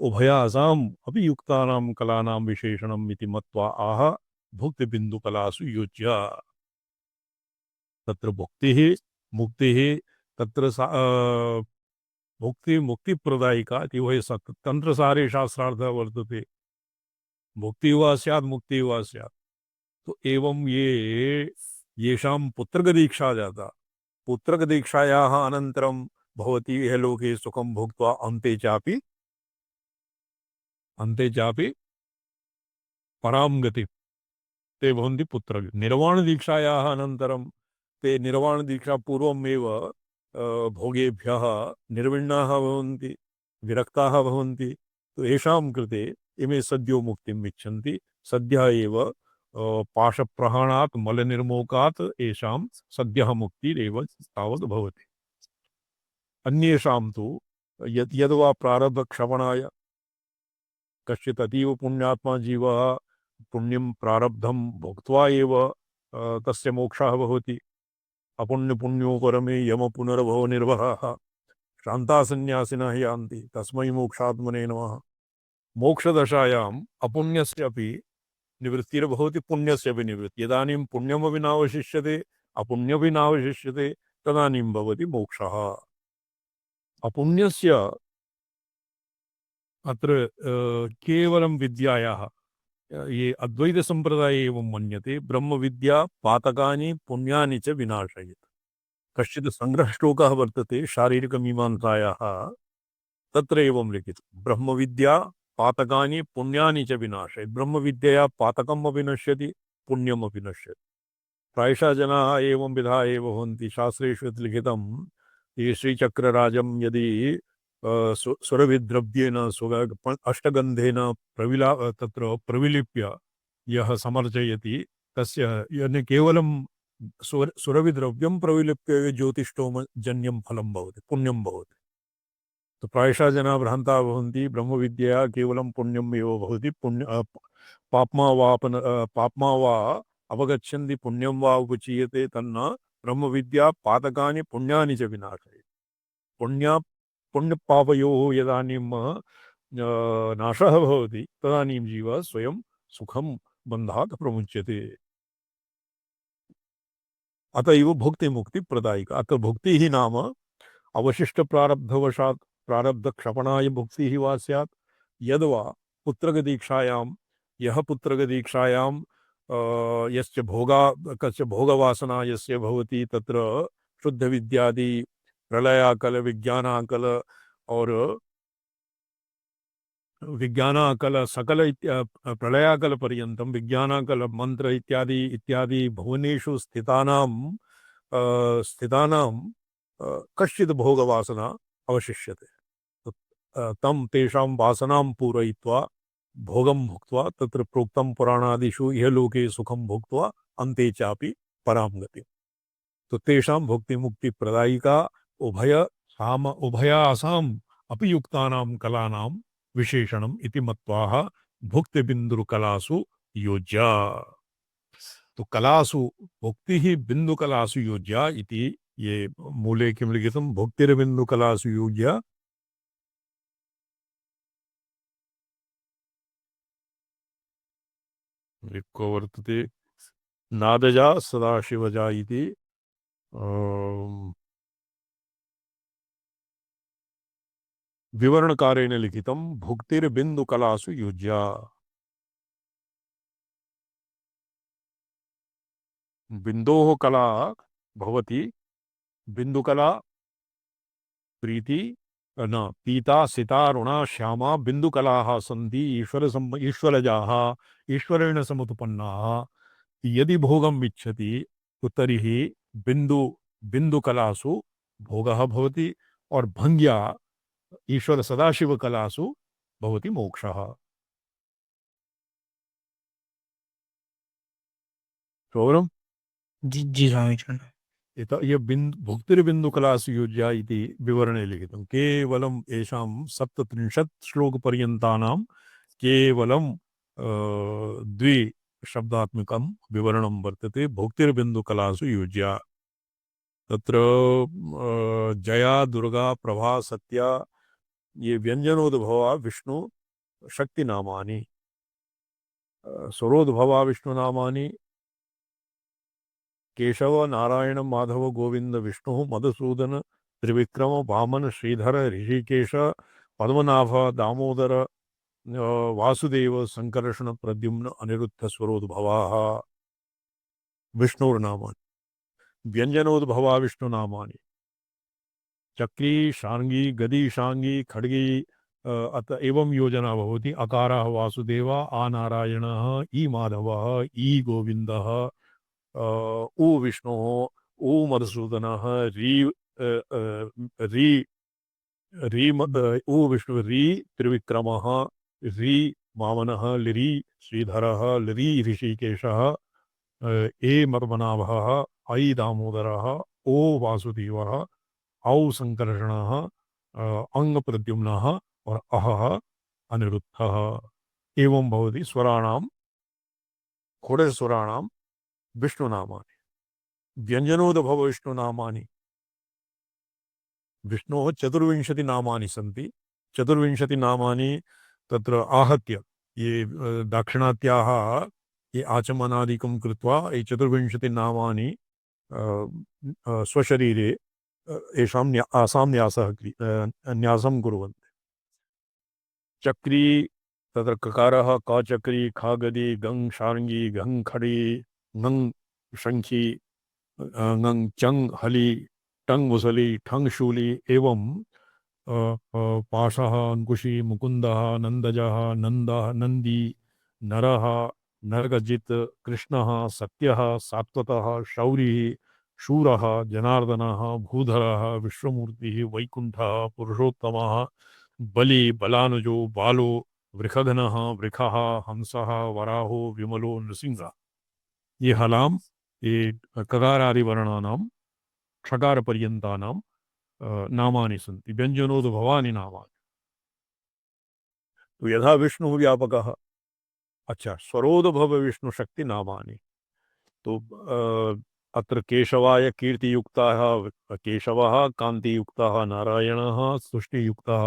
उभयासाम् अपि युक्तानां कलानां विशेषणम् इति मत्वा आह भुक्तिबिन्दुकलासु युज्य तत्र भुक्तिः मुक्तिः तत्र भुक्ति मुक्तिप्रदायिका इति तंत्रसारे शास्त्रार्थः वर्तते भुक्तिः वा स्यात् मुक्तिः वा स्यात् तो एवं ये येषां पुत्रकदीक्षा जाता पुत्रकदीक्षायाः अनन्तरं भवति इह लोके सुखं भुक्त्वा अन्ते चापि परां गतिं ते भवन्ति पुत्र निर्वाणदीक्षायाः अनन्तरं ते निर्वाणदीक्षा पूर्वमेव भोगेभ्यः निर्विण्णाः भवन्ति विरक्ताः भवन्ति तो येषां कृते इमे सद्यो मुक्तिम् इच्छन्ति सद्यः एव पाशप्रहाणात् मलनिर्मोकात् येषां सद्यः मुक्तिरेव तावत् भवति अन्येषां तु यद्वा प्रारब्धक्षपणाय कश्चित् अतीव पुण्यात्मा जीवः पुण्यं प्रारब्धं भुक्त्वा एव तस्य मोक्षः भवति अपुण्यपुण्यो परमे यम पुनर्भव निर्वहः शान्तासन्न्यासिनः यान्ति तस्मै मोक्षात्मने नमः मोक्षदशायाम् अपुण्यस्य अपि निवृत्तिर्भवति पुण्यस्य अपि निवृत्तिः यदानीं पुण्यमपि नावशिष्यते अपुण्यमपि नावशिष्यते तदानीं भवति मोक्षः अपुण्यस्य अत्र केवलं विद्यायाः ये अद्वैत संप्रदाय एवं मन्यते ब्रह्म विद्या पातकानि पुण्यानि च विनाशयेत् कश्चित् संग्रहश्लोकः वर्तते शारीरिकमीमांसायाः तत्र एवं लिखितं ब्रह्म विद्या पातकानि पुण्यानि च विनाशयेत् ब्रह्म विद्यया पातकम् अपि नश्यति पुण्यम् अपि नश्यति प्रायशः जनाः एवं विधा एव भवन्ति शास्त्रेषु लिखितं ये श्रीचक्रराजं यदि सुरभिद्रव्येन अष्टगन्धेन तत्र प्रविलिप्य यः समर्चयति तस्य यानी केवलं सुरभिद्रव्यं प्रविलिप्य ज्योतिष्ठोमजन्यं फलं भवति, पुण्यं भवति। तो प्रायशः जनाः भ्रान्ताः भवन्ति, ब्रह्मविद्यया केवलं पुण्यम् एव भवति, पाप्मा वा अवगच्छन्ति, पुण्यं वा उपचीयते, तन्न ब्रह्मविद्या पातकानि पुण्यानि च विनाशयति। पुण्यपापयोः यदानीं नाशः भवति तदानीं जीवः स्वयं सुखं बन्धात् प्रमुच्यते। अत एव भुक्तिमुक्तिप्रदायिका। अत्र भुक्तिः नाम अवशिष्टप्रारब्धवशात् प्रारब्धक्षपणाय भुक्तिः वा स्यात्, यद्वा पुत्रगदीक्षायां यः पुत्रगदीक्षायां यस्य कस्य भोगवासना यस्य भवति, तत्र शुद्धविद्यादि प्रलयाकल विज्ञानाकल और विज्ञानाकल सकल प्रलयाकल पर्यन्तं विज्ञानाकल मंत्र इत्यादि इत्यादि भुवनेषु स्थितानां कश्चित् भोगवासना अवशिष्यते। तं तेषां वासनां पूरयित्वा भोगं भुक्त्वा तत्र प्रोक्तं पुराणादिषु इहलोके सुखं भुक्त्वा अन्ते चापि परां गतिम्। तो तेषां भुक्तिमुक्तिप्रदायिका उभयासाम् अपि युक्तानां कलानां विशेषणम् इति मत्वाः भुक्तिबिन्दुकलासु योज्या। तो कलासु भुक्तिः बिन्दुकलासु योज्या इति ये मूले किं लिखितं, भुक्तिर्बिन्दुकलासु योज्या को वर्तते नादजा सदाशिवजा इति विवरणकारेण लिखितं भुक्तिर्बिन्दुकलासु योज्या। बिन्दोः कला भवति, बिन्दुकला प्रीति न पीता सिता रुणा श्यामा बिन्दुकलाः सन्ति ईश्वरजाः ईश्वरेण समुत्पन्नाः। यदि भोगम् इच्छति तो तर्हि बिन्दुकलासु भोगः भवति और भंग्या ईश्वर सदाशिव कलासु भवति मोक्षः। श्रवणम्? जी स्वामीचरण। ये भुक्तिर्बिन्दुकलासु योज्या इति विवरणे लिखितं। केवलम् येषां 37 श्लोकपर्यन्तानां केवलं द्विशब्दात्मकं विवरणं वर्तते, भुक्तिर्बिन्दुकलासु योज्या। तत्र जया दुर्गा प्रभा सत्या ये व्यंजनोद्भवा विष्णु शक्ति नामानि, स्वरोद्भवा विष्णु नामानि केशव नारायण माधव गोविंद विष्णु मधुसूदन त्रिविक्रम वामन श्रीधर ऋषिकेश पद्मनाभ दामोदर वासुदेव संकर्षण प्रद्युम्न अनिरुद्ध स्वरोद्भवाः विष्णुर्नामानि। व्यंजनोद्भवा विष्णु नामानि चक्री शार्ंगी गदी शांगी खड्गी अत एवं योजना भवति। अकारः वासुदेवा, आ नारायणः, ई माधवः, ई गोविन्दः, ऊ विष्णुः, ऊ मधुसूदनः, ऊ विष्णु, री त्रिविक्रमः, री वामनः, लिरी श्रीधरः, लिरी ऋषिकेशः, ए पद्मनाभः, ऐ दामोदरः, ओ वासुदेवः, औ संकर्षणः, अंग प्रद्युम्नः और अहः अनिरुद्धः। एवं भवति स्वराणां षोडशस्वराणां विष्णुनामानि। व्यंजनोद्भव विष्णुनामानि विष्णोः 24 नामानि सन्ति। 24 नामानि तत्र आहत्य ये दाक्षिणात्याः ये आचमनादिकं कृत्वा ये 24 नामानि स्वशरीरे येषां आसां न्यासं कुर्वन्ति। चक्री तत्र ककारः क चक्री, ख गदी, गंग शार्ंगी, घंग खड़ी, ngं शंखी, ngं चंग हली, टंग मुसली, ठंग शूली एवं पाशः अंकुशी, मुकुंदः, नंदजः, नंदः, नंदी, नरः, नरगजित, कृष्णः, सत्यः, सात्वतः, शौरी, शूरः जनार्दनः भूधरः विश्वमूर्तिः वैकुंठः पुरुषोत्तमः बलि बलानुजो बालो वृषधनः वृखः हंसः वराहो विमलो नृसिंहः। ये हलाम ये ककारादि वर्णानां षकार पर्यन्तानां नामानि सन्ति व्यञ्जनोद्भवानि नामानि। तो यथा विष्णु व्यापकः, अच्छा स्वरोद्भव विष्णु शक्ति नामानि। तो अत्र केशवाय कीर्तियुक्तः केशवः, कान्तियुक्तः नारायणः, तुष्टियुक्तः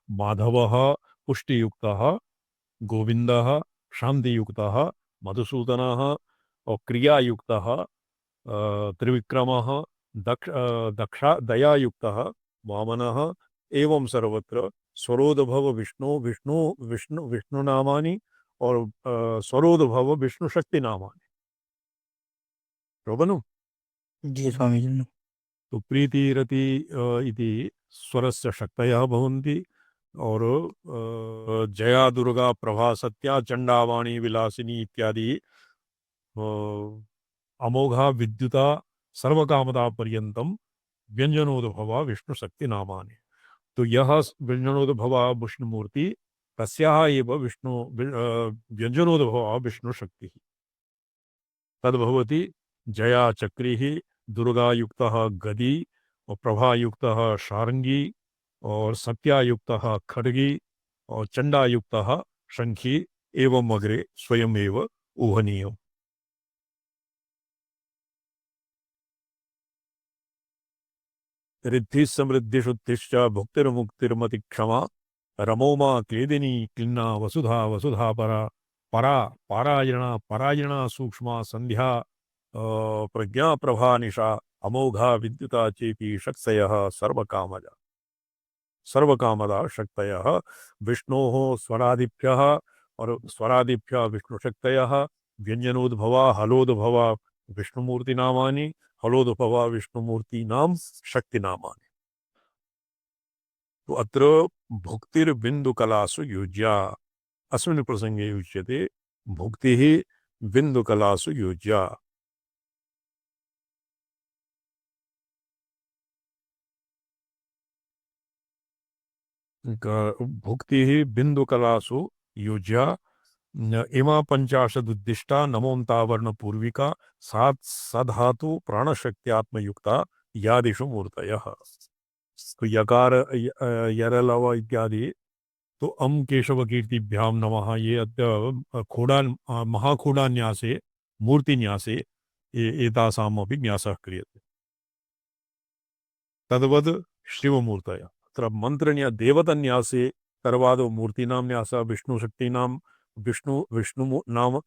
माधवः, पुष्टियुक्तः गोविन्दः, शान्तियुक्तः मधुसूदनः और क्रियायुक्तः त्रिविक्रमः, दक्षा दयायुक्तः वामनः। एवं सर्वत्र स्वरोद्भव विष्णु विष्णु विष्णु विष्णु नामानि और स्वरोद्भव विष्णु शक्ति नामानि। शोभनु। जी स्वामीजी। तो प्रीतिरति इति स्वरस्य शक्तयः भवन्ति और जया दुर्गा प्रभा सत्या चंडावाणी विलासिनी इत्यादि अमोघा विद्युता सर्वकामदा पर्यंतम व्यंजनोद्भवा विष्णु शक्ति नामानि। तो यह व्यंजनोद्भवा विष्णुमूर्ति तस्याः एव विष्णु व्यंजनोद्भवा विष्णु शक्ति तद्भवति जया चक्रिः, दुर्गायुक्तः गदी और प्रभायुक्तः शार्ंगी और सत्यायुक्तः खड्गी और चंडायुक्तः शंखी एवं अग्रे स्वयमेव ऊहनीयम्। रिद्धि समृद्धिशुद्धिश्च भुक्तिर्मुक्तिर्मति क्षमा रमोमा क्लेदिनी क्लिन्ना वसुधा वसुधा परा परा पारायणा परायणा सूक्ष्मा संध्या प्रज्ञा प्रभा निशा अमोघा विद्युता चेपी शक्तयः सर्वकामजा सर्वकामदा शक्तयः विष्णोः स्वरादिभ्यः और स्वरादिभ्यः विष्णुशक्तयः व्यंजनोद्भवा हलोद्भवा विष्णुमूर्ति नामानि हलोद्भवा विष्णुमूर्ति नाम शक्ति नामानि। तो अत्र भुक्तिर्बिन्दुकलासु युज्या अस्मिन् प्रसंगे युज्यते भुक्तिः बिन्दुकलासु युज्या। भुक्तिः बिन्दुकलासु युज्या इमा पंचाशदुद्दिष्टा नमोन्तावर्ण पूर्विका सात सधातु प्राणशक्त्यात्मयुक्ता यादिषु मूर्तयः। तो यकार यरलव इत्यादि तो अम केशव कीर्तिभ्याम नमः ये अद्य खोडा महाखोडान्यासे मूर्तिन्यासे एतासामपि न्यासः क्रियते। तद्वद् शिवमूर्तयः अत्र मंत्रन्या देवतन्यासे सर्वादौ मूर्तीनां न्यासः विष्णुशक्तीनां विष्णु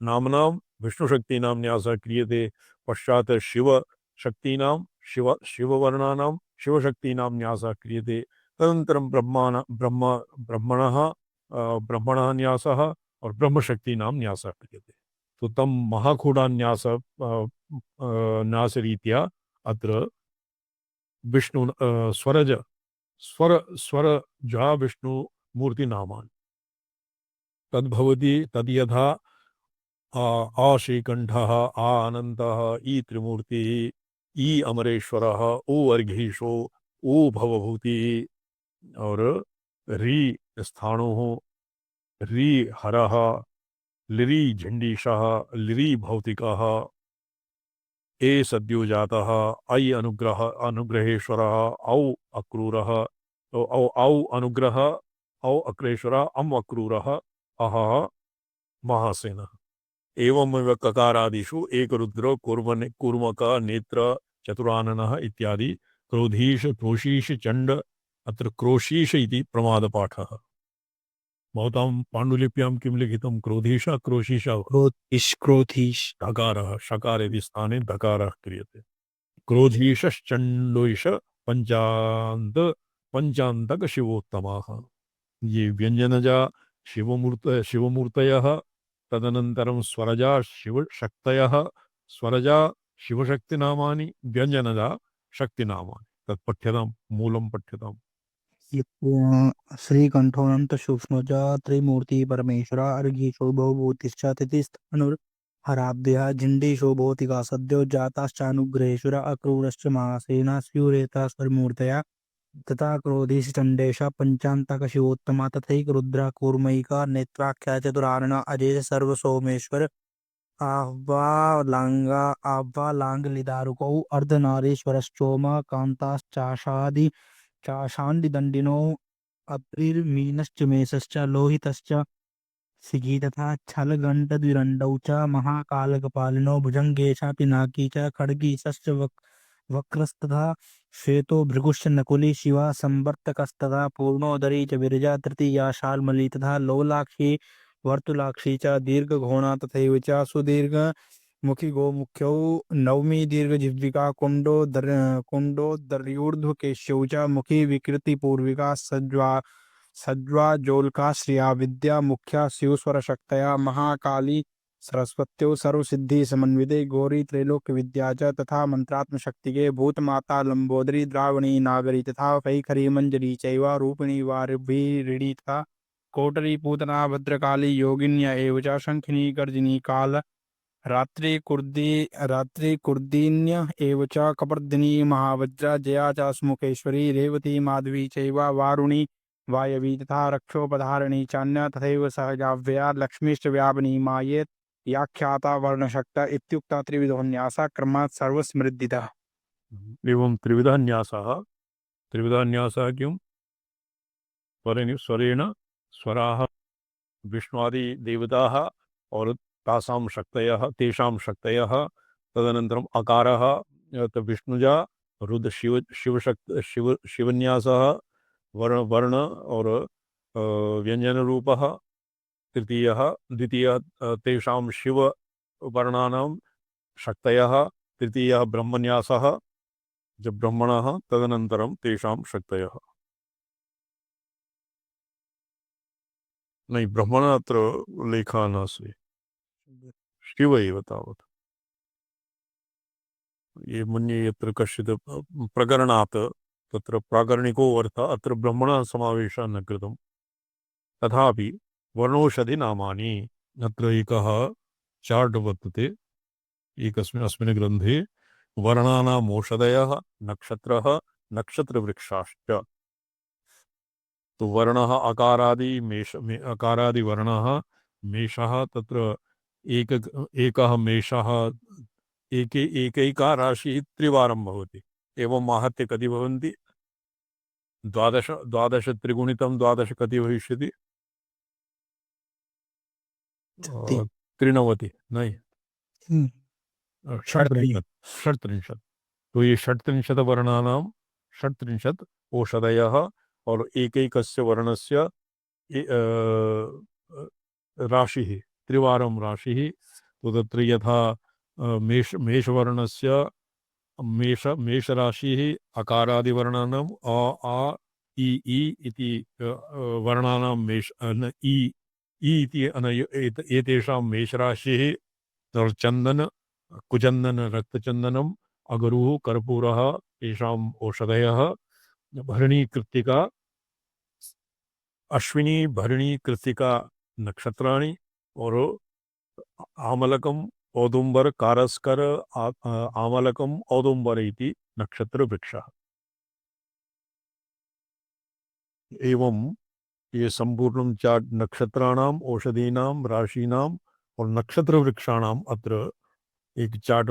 नाम्नां विष्णुशक्तीनां न्यासः क्रियते। पश्चात् शिवशक्तीनां शिववर्णानां शिवशक्तीनां न्यासः क्रियते। तदनन्तरं ब्रह्मणः न्यासः और ब्रह्मशक्तीनां न्यासः क्रियते। तो तं महाखूडान्यास न्यासरीत्या अत्र विष्णु स्वर जा विष्णु मूर्ति नामानि तद्भवति। तद्यथा आ श्रीकंठः आ अनंतः ई त्रिमूर्तिः ई अमरेश्वरः ओ अर्घीशो ओ भवभूति और री स्थाणुः री हरः लिरी झंडीशः लिरी भौतिकः ए सद्योजातः ऐ अनुग्रहेश्वरः औ अक्रूरः औ अनुग्रह औ अक्रेश्वरः अम अक्रूरः अहः महासेनः। एवमेव ककारादिषु एकरुद्र कूर्मक नेत्र चतुराननः इत्यादि क्रोधीश क्रोशीश चंड अत्र क्रोशीश इति प्रमादपाठः। भवतां पाण्डुलिप्यां किं लिखितं क्रोधीश क्रोशीश क्रोधीश धकारः शकार इति स्थाने धकारः क्रियते। क्रोधीशश्चण्डोष पंचान्तक शिवोत्तमाः ये व्यंजनजा शिवमूर्तयः। तदनन्तरं स्वरजा शिवशक्तयः स्वरजा शिवशक्तिनामानि व्यंजनजा शक्तिनामानि तत्पठ्यतां मूलं पठ्यताम्। श्रीकंठोऽनंत सूक्ष्मजा त्रिमूर्ति परमेश्वरा अर्घीशो बहुभूतिश्च तिथिस्थाणुर् हराब्द्यः जिण्डीषो भौतिका सद्यो जाताश्चानुग्रहेषुरा अक्रूरश्च महासेना स्यूरेता स्वरमूर्तया तथा क्रोधीश चण्डेशा पञ्चान्तकशिवोत्तमा तथैकरुद्रा कूर्मैका नेत्राख्या चतुरानना अजेय सर्वसोमेश्वर आह्वालाङ्गलिदारुकौ अर्धनारीश्वरश्चोमा कान्ताश्चाशादि चाशाण्डिदण्डिनो अप्रिर्मीनश्च मेषश्च लोहितश्च सिगी तथा छलघण्टद्विरण्डौ च महाकालकपालिनो भुजङ्गेशा पिनाकी च खड्गीशश्च वक्रस्तथा श्वेतो भृगुश्च नकुली शिवा संवर्तकस्तथा पूर्णोदरी च विरजा तृतीया शाल्मली तथा लोलाक्षी वर्तुलाक्षी च दीर्घघोणा तथैव च सुदीर्घमुखी गोमुख्यौ नवमी दीर्घजिह्विका कुण्डोदर्यूर्ध्वकेश्यौ च मुखी विकृतिपूर्विका सज्ज्वाजोल्का श्रिया विद्या मुख्या शिवस्वर शक्तया महाकाली सरस्वत्यो सर्वसिद्धि समन्विते गौरी त्रैलोक्य विद्या च तथा मंत्रात्म शक्ति के भूतमाता लंबोदरी द्रावणी नागरी तथा वैखरी मंजरी चैव रूपिणी वारिणी तथा कोटरी पूतना भद्रकाली योगिन्या एव च शंखिनी गर्जिनी काल रात्रि कुर्दीन्य एव च कपर्दिनी महावज्रा जया च सुमुखेश्वरी रेवती माधवी चैव वारुणी वायवी तथा रक्षोपधारिणी चान्या तथैव सहजाव्यया लक्ष्मीश्च व्यापिनी मायेत् याख्याता वर्णशक्ता इत्युक्ता त्रिविधोन्यासा क्रमात् सर्वस्मृदितः। एवं त्रिविधा न्यासः किं स्वरेण स्वराः विष्णुआदि देवताः और तेषां शक्तयः तदनन्तरम् अकारः विष्णुजा रुद्र शिवन्यासः वर्ण और व्यंजन रूपः द्वितीयः तेषां शिव वर्णानां शक्तयः तृतीयः ब्रह्मन्यासः जब ब्रह्मणः तदनन्तरं तेषां शक्तयः नहीं ब्रह्मण अत्र लेखा नास्ति शिव एव तावत् ये मन्ये यत्र कश्चित् प्रकरणात् तत्र प्राकरणिको अर्थः अत्र ब्रह्मणः समावेशः न कृतम् तथापि वर्णौषधि नामानि अत्र एकः चार्ट् वर्तते अस्मिन् ग्रन्थे वर्णानाम् औषधयः नक्षत्रः नक्षत्रवृक्षाश्च तो वर्णः अकारादि वर्णः मेषः तत्र एकः मेषः एकैका राशिः त्रिवारं भवति एवम् आहत्य कति भवन्ति 12 त्रिगुणितं 12 कति भविष्यति 93 नहीं षट्त्रिंशत् तो ये 37 वर्णानां 37 औषधयः और एकैकस्य वर्णस्य राशिः त्रिवारं राशिः तो तत्र यथा मेषवर्णस्य मेषराशिः अकारादिवर्णानाम् अ आ इ इति वर्णानां इ इति एतेषां मेषराशिः चन्दन कुचन्दन रक्तचन्दनम् अगरुः कर्पूरः तेषाम् औषधयः भरणी कृत्तिका अश्विनी भरणी कृत्तिका नक्षत्राणि और आमलकम औदुम्बर कारस्कर आमलकम औदुम्बर इति नक्षत्रवृक्षः एवं ये संपूर्णं चार्ट नक्षत्राणाम् औषधीनां राशीनां और नक्षत्रवृक्षाणाम् अत्र एक चार्ट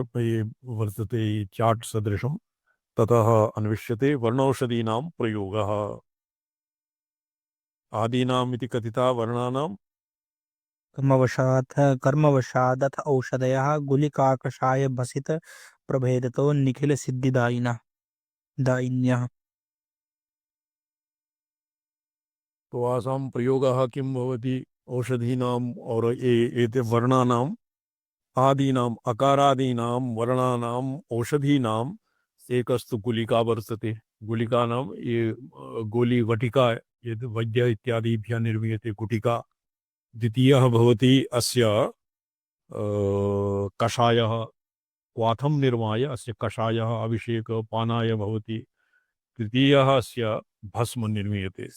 वर्तते चार्ट सदृशं ततः अन्विष्यते वर्णौषधीनां प्रयोगः आदीनाम् इति कथिता वर्णानां कर्मवशादथ औषधयः गुलिकाकषाय भसित प्रभेदतो निखिल सिद्धिदायिनः दायिन्यः तो आसां प्रयोगः किं भवति औषधीनाम् और एते वर्णानाम् आदीनाम् अकारादीनां वर्णानाम् औषधीनाम् एकस्तु गुलिका वर्तते गुलिका नाम ये गोली वटिका ये वैद्य इत्यादिभ्यः निर्मीयते गुटिका द्वितीयः भवति अस्य कषायः क्वाथं निर्माय अस्य कषायः अभिषेकपानाय भवति तृतीयः अस्य भस्म निर्मीयते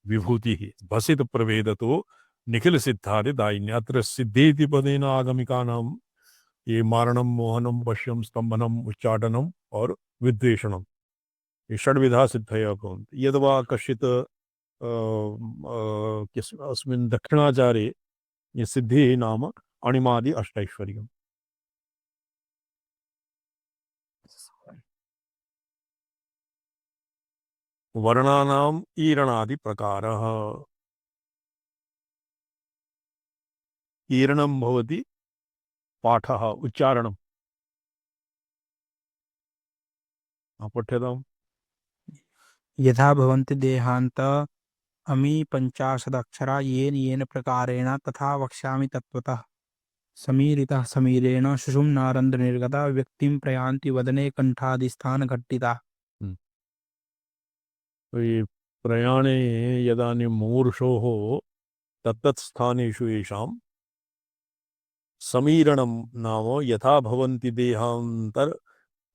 विभूतिः भसित प्रभेदतो निखिल सिद्धादि दायिन्य अत्र सिद्धेति पदेन आगमिकानां ये मारणम मोहनम वश्यम स्तंभनम उच्चाटनम और विद्वेषणम, ये षड्विधा सिद्धयः भवन्ति। यद्वा कश्चित् अस्मिन् दक्षिणाचारे ये सिद्धिः नाम अणिमादि अष्टैश्वर्यम्। वर्णानाम् ईरणादि प्रकारः। ईरणं भवति पाठः, उच्चारणं। पठ्यताम्। यथा भवन्ति देहान्त अमी पञ्चाशदक्षरा येन येन प्रकारेण तथा वक्ष्यामि तत्त्वतः। समीरितः समीरेण सुषुम्नारन्ध्रनिर्गता व्यक्तिं प्रयान्ति वदने कण्ठादिस्थानघट्टिता। तो ये प्रयाणे यदानीं मुमूर्षोः तत्तत् स्थानेषु येषां समीरणं नाम यथा भवन्ति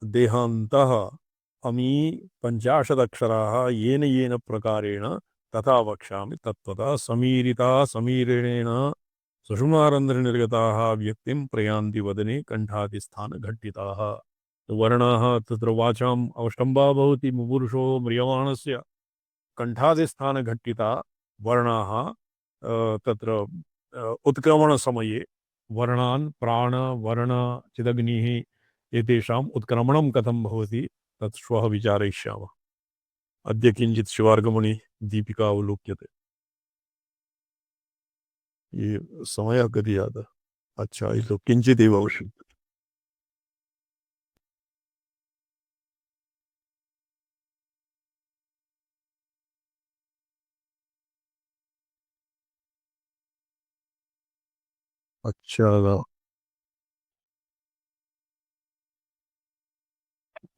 देहान्तः अमी पञ्चाशदक्षराः येन येन प्रकारेण तथा वक्ष्यामि तत्त्वतः। समीरिता समीरेणेन सुषुम्नारन्ध्रनिर्गताः व्यक्तिं प्रयान्ति वदने कण्ठादिस्थानघट्टिताः। वर्णाः तत्र वाचाम् अवष्टम्बा भवति मुमूर्षो म्रियमाणस्य कण्ठादिस्थानघट्टिता वर्णाः तत्र उत्क्रमणसमये वर्णान् प्राण वर्ण चिदग्निः एतेषाम् उत्क्रमणं कथं भवति तत् श्वः विचारयिष्यामः। अद्य किञ्चित् शिवार्गमणि दीपिका अवलोक्यते। ये समयः कति जातः? अच्छा, ये तो किञ्चिदेव अवश्यम्। अच्छा,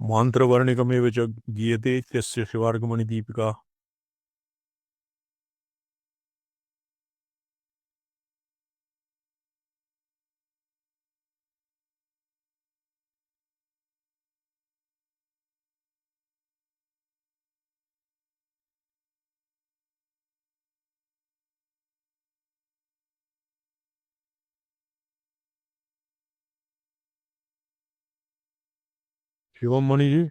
मान्त्रवर्णिकमेव च गीयते इत्यस्य शिवार्गमणि दीपिका। शिवम मणि जी।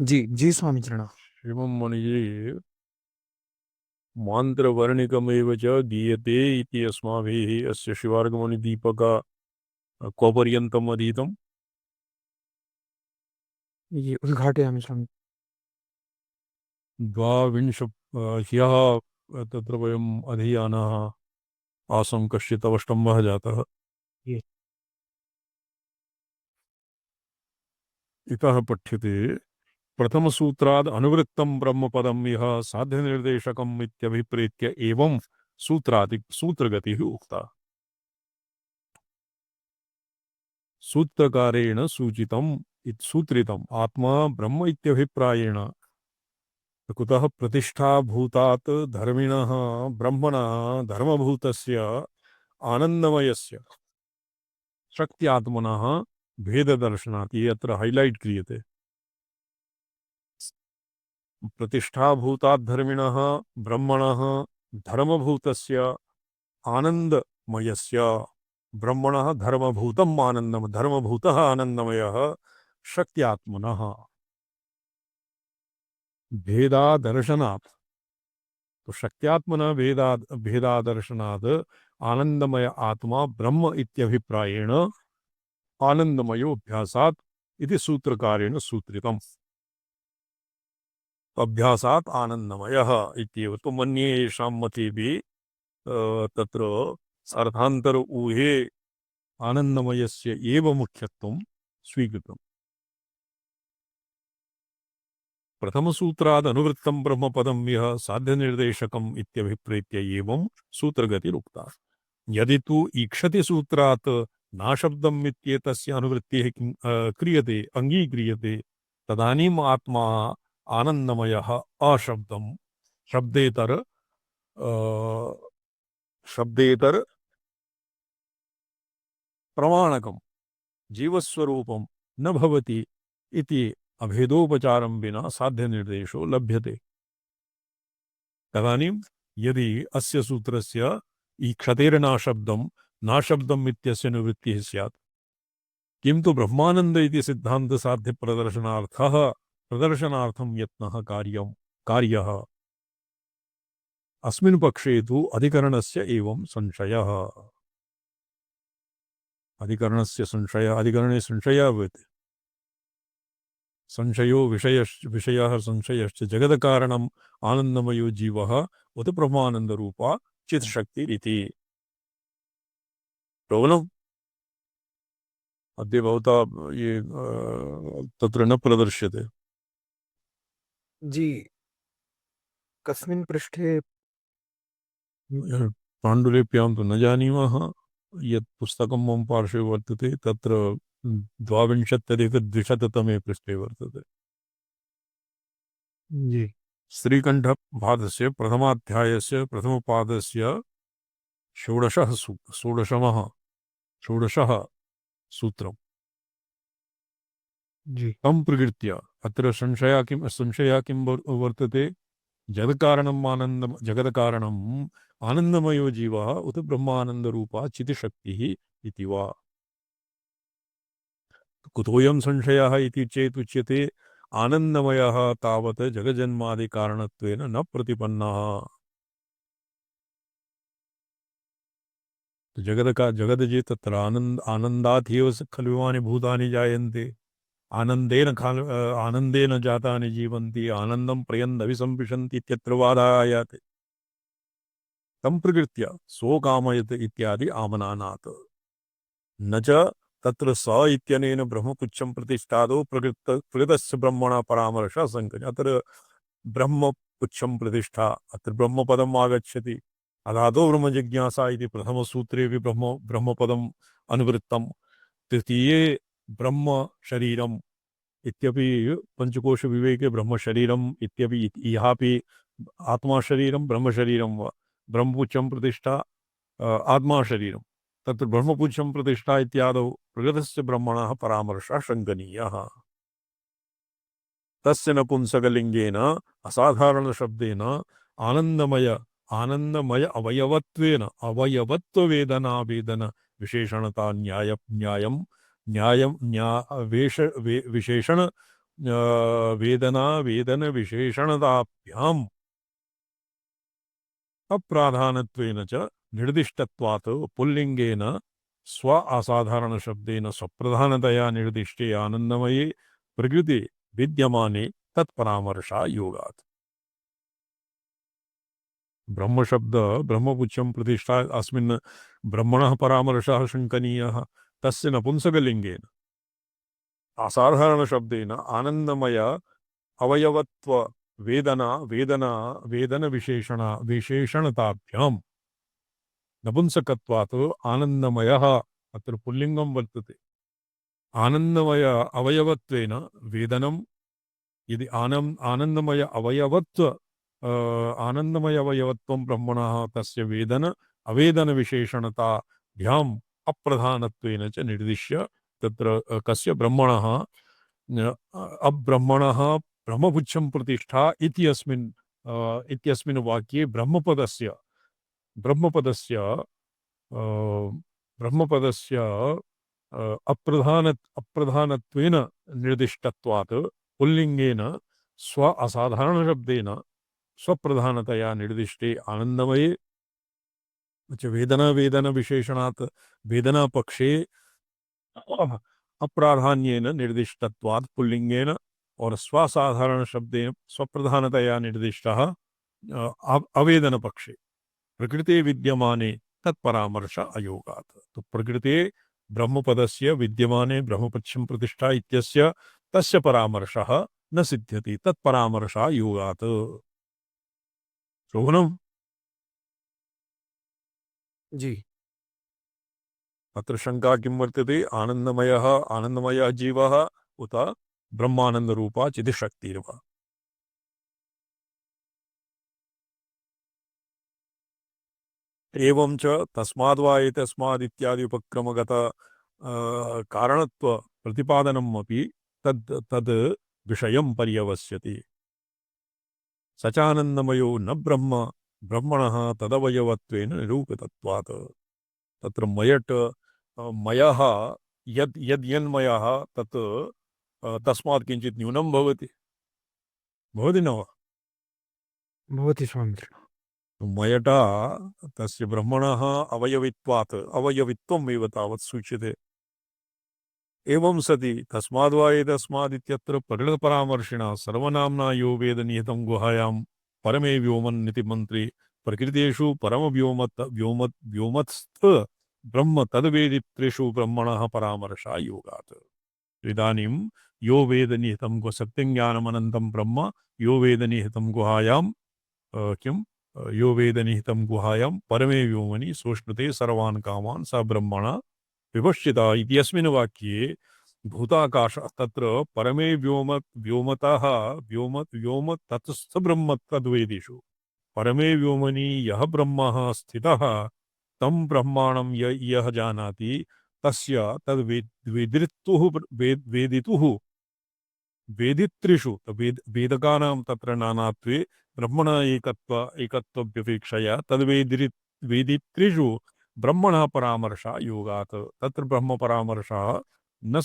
जी जी स्वामी चरण। शिवम मणि जी, मान्त्रवर्णिकमेव च गीयते इति अस्माभिः अस्य शिवार्गमणि दीपका क्वपर्यन्तम् अधीतम्? ये उद्घाटयामि स्वामी। द्वाविंश ह्यः तत्र वयम् अधीयानाः आसं, कश्चित् अवष्टम्बः जातः। ये इतः पठ्यते प्रथमसूत्राद् अनुवृत्तं ब्रह्मपदं यः साध्यनिर्देशकम् इत्यभिप्रेत्य एवं सूत्रगतिः उक्ता। सूत्रकारेण सूत्रितम् आत्मा ब्रह्म इत्यभिप्रायेण कुतः प्रतिष्ठाभूतात् धर्मिणः ब्रह्मणः धर्मभूतस्य आनन्दमयस्य शक्त्यात्मनः भेददर्शनात्। ये अत्र हाइलाइट क्रियते। प्रतिष्ठाभूतात् धर्मिणः ब्रह्मणः धर्मभूतस्य आनन्दमयस्य, ब्रह्मणः धर्मभूतम् आनन्दम, धर्मभूतः आनन्दमयः शक्त्यात्मनः भेदादर्शनात्। तो शक्त्यात्मनः भेदादर्शनात् आनंदमय आत्मा ब्रह्म इत्यभिप्रायेण आनंदमयोऽभ्यासात् इति सूत्रकारेण सूत्रितम्। अभ्यासात् आनंदमयः इत्येव। तो मन्ये येषां मतेऽपि तत्र अर्थान्तर ऊहे आनंदमयस्य एव मुख्यत्वं स्वीकृतम्। प्रथमसूत्राद् अनुवृत्तं ब्रह्मपदं यः साध्यनिर्देशकम् इत्यभिप्रेत्य एवं सूत्रगतिरुक्ता। यदि तु ईक्षति सूत्रात् नाशब्दम् इत्येतस्य अनुवृत्तिः क्रियते, अङ्गीक्रियते, तदानीम् आत्मा आनन्दमयः अशब्दम् शब्देतर प्रमाणकं जीवस्वरूपं न भवति इति अभेदोपचारं विना साध्यनिर्देशो लभ्यते। तदानीं यदि अस्य सूत्रस्य ई क्षतेर्नाशब्दं नाशब्दम् इत्यस्य निवृत्तिः स्यात्। किन्तु ब्रह्मानन्द इति सिद्धान्तसाध्यप्रदर्शनार्थः प्रदर्शनार्थं यत्नः कार्यः अस्मिन् पक्षे तु अधिकरणस्य एवं संशयः। अधिकरणे संशयः भवति। संशयो विषयः संशयश्च जगत्कारणम् आनन्दमयो जीवः उत ब्रह्मानन्दरूपा चित्शक्तिरिति। श्रवणम् अद्य भवता ये तत्र न प्रदर्श्यते। जी कस्मिन् पृष्ठे पाण्डुलिप्यां तु न जानीमः। यत् पुस्तकं मम पार्श्वे वर्तते तत्र 22-तमे पृष्ठे वर्तते। जी श्रीकण्ठभागस्य प्रथमाध्यायस्य प्रथमपादस्य षोडशः सूत्रम्। जी तं प्रकृत्य अत्र संशयः किं वर्तते? जगत्कारणम् आनन्दमयो जीवः उत ब्रह्मानन्दरूपा चितिशक्तिः इति वा। कुतोऽयं संशयः इति चेत् उच्यते आनन्दमयः तावत् जगजन्मादिकारणत्वेन न प्रतिपन्नः। जगदजे तत्र आनन्दात् एव खलु इमानि भूतानि जायन्ते। आनन्देन जातानि जीवन्ति आनन्दं प्रयन्दभिसम्पिशन्ति इत्यत्र वादः आयाति। तं प्रकृत्य सोकामयत् इत्यादि आमनानात् न च तत्र स इत्यनेन ब्रह्मपुच्छं प्रतिष्ठादौ प्रकृतस्य ब्रह्मणा परामर्शः संकल्यते। अत्र ब्रह्मपुच्छं प्रतिष्ठा अत्र ब्रह्मपदम् आगच्छति। अदादौ ब्रह्मजिज्ञासा इति प्रथमसूत्रेऽपि ब्रह्मपदम् अनुवृत्तं। तृतीये ब्रह्मशरीरम् इत्यपि पंचकोशविवेके ब्रह्मशरीरम् इत्यपि इहापि आत्माशरीरं ब्रह्मशरीरं वा ब्रह्मपुच्छं प्रतिष्ठा आत्माशरीरं तत्र ब्रह्मपुच्छं प्रतिष्ठा इत्यादौ प्रगतस्य ब्रह्मणः परामर्शः शङ्कनीयः। तस्य नपुंसकलिङ्गेन असाधारणशब्देन आनन्दमय अवयवत्ववेदना विशेषणता विशेषण वेदन विशेषणताभ्याम् अप्राधानत्वेन च निर्दिष्टत्वात् पुल्लिङ्गेन स्व असाधारणशब्देन स्वप्रधानतया निर्दिष्टे आनन्दमये प्रकृते विद्यमाने तत्परामर्शा योगात्। ब्रह्मशब्द ब्रह्मपुच्छं प्रतिष्ठा अस्मिन् ब्रह्मणः परामर्शः शङ्कनीयः। तस्य नपुंसकलिङ्गेन असाधारणशब्देन आनन्दमय अवयवत्व वेदन विशेषणताभ्याम् नपुंसकत्वात् आनन्दमयः अत्र पुल्लिङ्गं वर्तते। आनन्दमय अवयवत्वेन वेदनं यदि आनन्दमय अवयवत्वं ब्रह्मणः तस्य अवेदन विशेषणताभ्याम् अप्रधानत्वेन च निर्दिश्य तत्र कस्य ब्रह्मणः अब्रह्मणः ब्रह्मपुच्छं प्रतिष्ठा इत्यस्मिन् वाक्ये ब्रह्मपदस्य अप्रधानत्वेन निर्दिष्टत्वात् पुल्लिङ्गेन स्व असाधारणशब्देन स्वप्रधानतया निर्दिष्टे आनन्दमये च वेदन विशेषणात् वेदनापक्षे अप्राधान्येन निर्दिष्टत्वात् पुल्लिङ्गेन और स्वसाधारण शब्दे स्वप्रधानतया निर्दिष्टः अवेदन पक्षे प्रकृते विद्यमाने तत्परामर्श अयोगात्। तो प्रकृते ब्रह्मपदस्य विद्यमाने ब्रह्मपुच्छं प्रतिष्ठा इत्यस्य तस्य परामर्शः न सिद्ध्यति तत्परामर्शा योगात्। शोभनम् जी अत्र शङ्का किं वर्तते? आनन्दमयः जीवः उत ब्रह्मानन्दरूपा चितिशक्तिर्वा। एवं च तस्माद्वा एतस्मादित्यादि उपक्रमगत कारणत्व प्रतिपादनम् अपि तद् विषयं पर्यवस्यति। सचानन्दमयो न ब्रह्म ब्रह्मणः तदवयवत्वेन निरूपितत्वात् तत्र मयट् मयः यन्मयः तत् तस्मात् किञ्चित् न्यूनं भवति न वा भवति स्वामित्र। मयटा तस्य ब्रह्मणः अवयवित्वात् अवयवित्वम् एव तावत् सूच्यते। एवं सति तस्माद् वा एतस्माद् इत्यत्र परिणतपरामर्शिणा सर्वनाम्ना यो वेद निहितं गुहायां परमे व्योमन्निति मन्त्रे प्रकृतेषु व्योमत्स्थ ब्रह्म तद्वेदित्रेषु ब्रह्मणः परामर्शा योगात्। इदानीं यो वेद निहितं सत्यज्ञानमनन्तं ब्रह्म यो वेद निहितं गुहायां किं यो वेद निहितं गुहायां परमे व्योमनि सोष्णुते सर्वान् कामान् स ब्रह्मणा विपश्चिता इत्यस्मिन् वाक्ये भूताकाश तत्र परमे व्योमतः व्योम तत्स्थ ब्रह्म तद्वेदिषु परमे व्योमनि यः ब्रह्मः स्थितः तं ब्रह्माणं यः जानाति तस्य वेदितुः वेदित्रिषु वेदकानां तत्र नानात्वे ब्रह्मण एकत्वव्यपेक्षया वेदित्रिषु ब्रह्मणः परामर्शा योगात् तत्र ब्रह्म परामर्शः न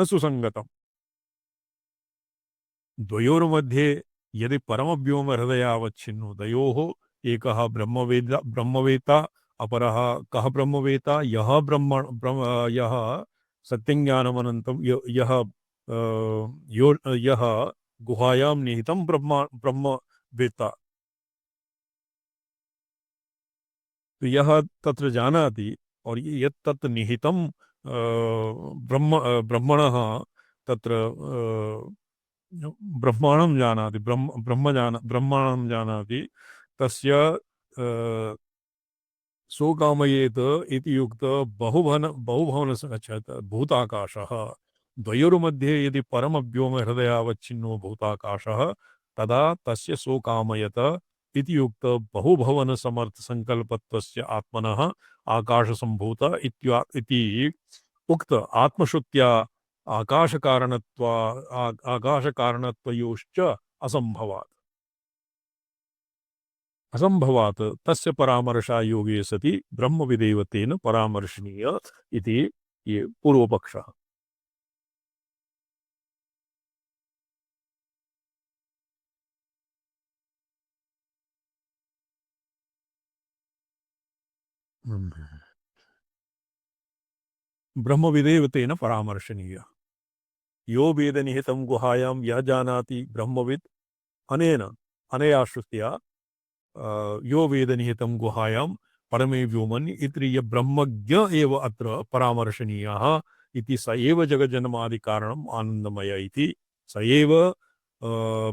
सुसंगतम्। द्वयोर्मध्ये यदि परमव्योम हृदयावच्छिन्नो दयोः एकः ब्रह्मवेता अपरः कः ब्रह्मवेता यः सत्यज्ञानमनन्तं यः गुहायां निहितं ब्रह्मवेत्ता तो यह तत्र जानाति और यत् तत् निहितं ब्रह्मणः तत्र ब्रह्माणं जानाति ब्रह्माणं जानाति तस्य सोकामयेत इति युक्त बहुभवन भूताकाशः द्वयोर्मध्ये यदि परमव्योम हृदयावच्छिन्नो भूताकाशः तदा तस्य सोकामयत इति युक्त बहुभवन समर्थ संकल्पत्वस्य आत्मनः आकाशसंभूत इति उक्त आत्मश्रुत्या आकाशकारणत्वयोश्च असंभवात् तस्य परामर्शा योगे सति ब्रह्मविदेव तेन परामर्शनीय इति ये पूर्वपक्षः। ब्रह्मविदेव तेन परामर्शनीय यो वेद निहितं गुहायां यः जानाति ब्रह्मविद् अनया श्रुत्या यो वेद निहितं गुहायां परमे व्योमन् इति य ब्रह्मज्ञ एव अत्र परामर्शनीयः इति स एव जगज्जन्मादि कारणम् आनन्दमय इति स एव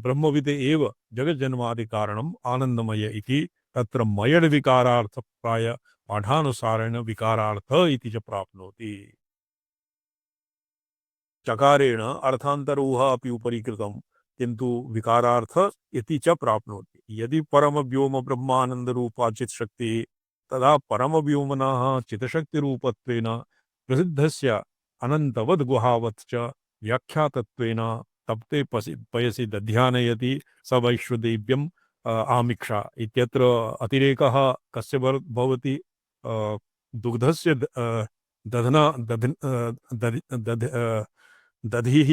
ब्रह्मविद् एव जगज्जन्मादि कारणम् आनन्दमय इति तत्र मयड् विकारार्थ प्राय पाठानुसारेण विकारार्थ इति च प्राप्नोति। चकारेण अर्थान्तरोह अपि उपरि कृतं किन्तु विकारार्थ इति च प्राप्नोति। यदि परमव्योम ब्रह्मानन्दरूपा चित्शक्तिः तदा परमव्योमनः चित्शक्तिरूपत्वेन प्रसिद्धस्य अनन्तवद् गुहावत् च व्याख्यातत्वेन तप्ते पयसि दध्यानयति स वैश्वदेव्यम् आमिक्षा इत्यत्र अतिरेकः कस्य भवति दुग्धस्य दधिः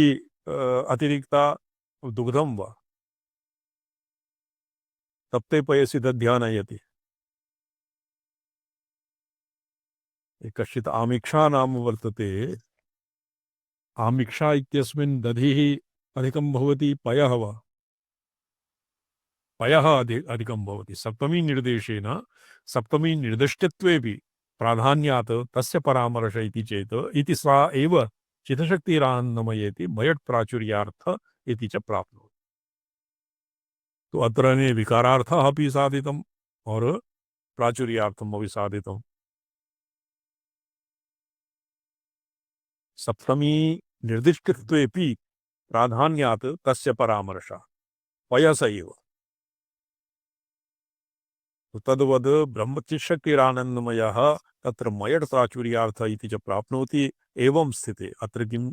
अतिरिक्ता दुग्धं वा तप्ते पयसि दध्यानयति कश्चित् आमिक्षा नाम वर्तते। आमिक्षा इत्यस्मिन् दधिः अधिकं भवति पयः वा पयः अधिकं भवति। सप्तमी निर्देशेन सप्तमी निर्दिष्टत्वेपि प्राधान्यात् तस्य परामर्श इति चेत् इति सा एव चित्तशक्तिरानन्दमयेति मयट् प्राचुर्यार्थ इति च प्राप्नोति। तो अत्र विकारार्थः अपि साधितम् और प्राचुर्यार्थम् अपि साधितम्। सप्तमी निर्दिष्टत्वेपि प्राधान्यात् तस्य परामर्श पयस एव तद्वद् ब्रह्मचित्शक्तिरानन्दमयः तत्र मयट् प्राचुर्यार्थ इति च प्राप्नोति। एवं स्थिते अत्र किं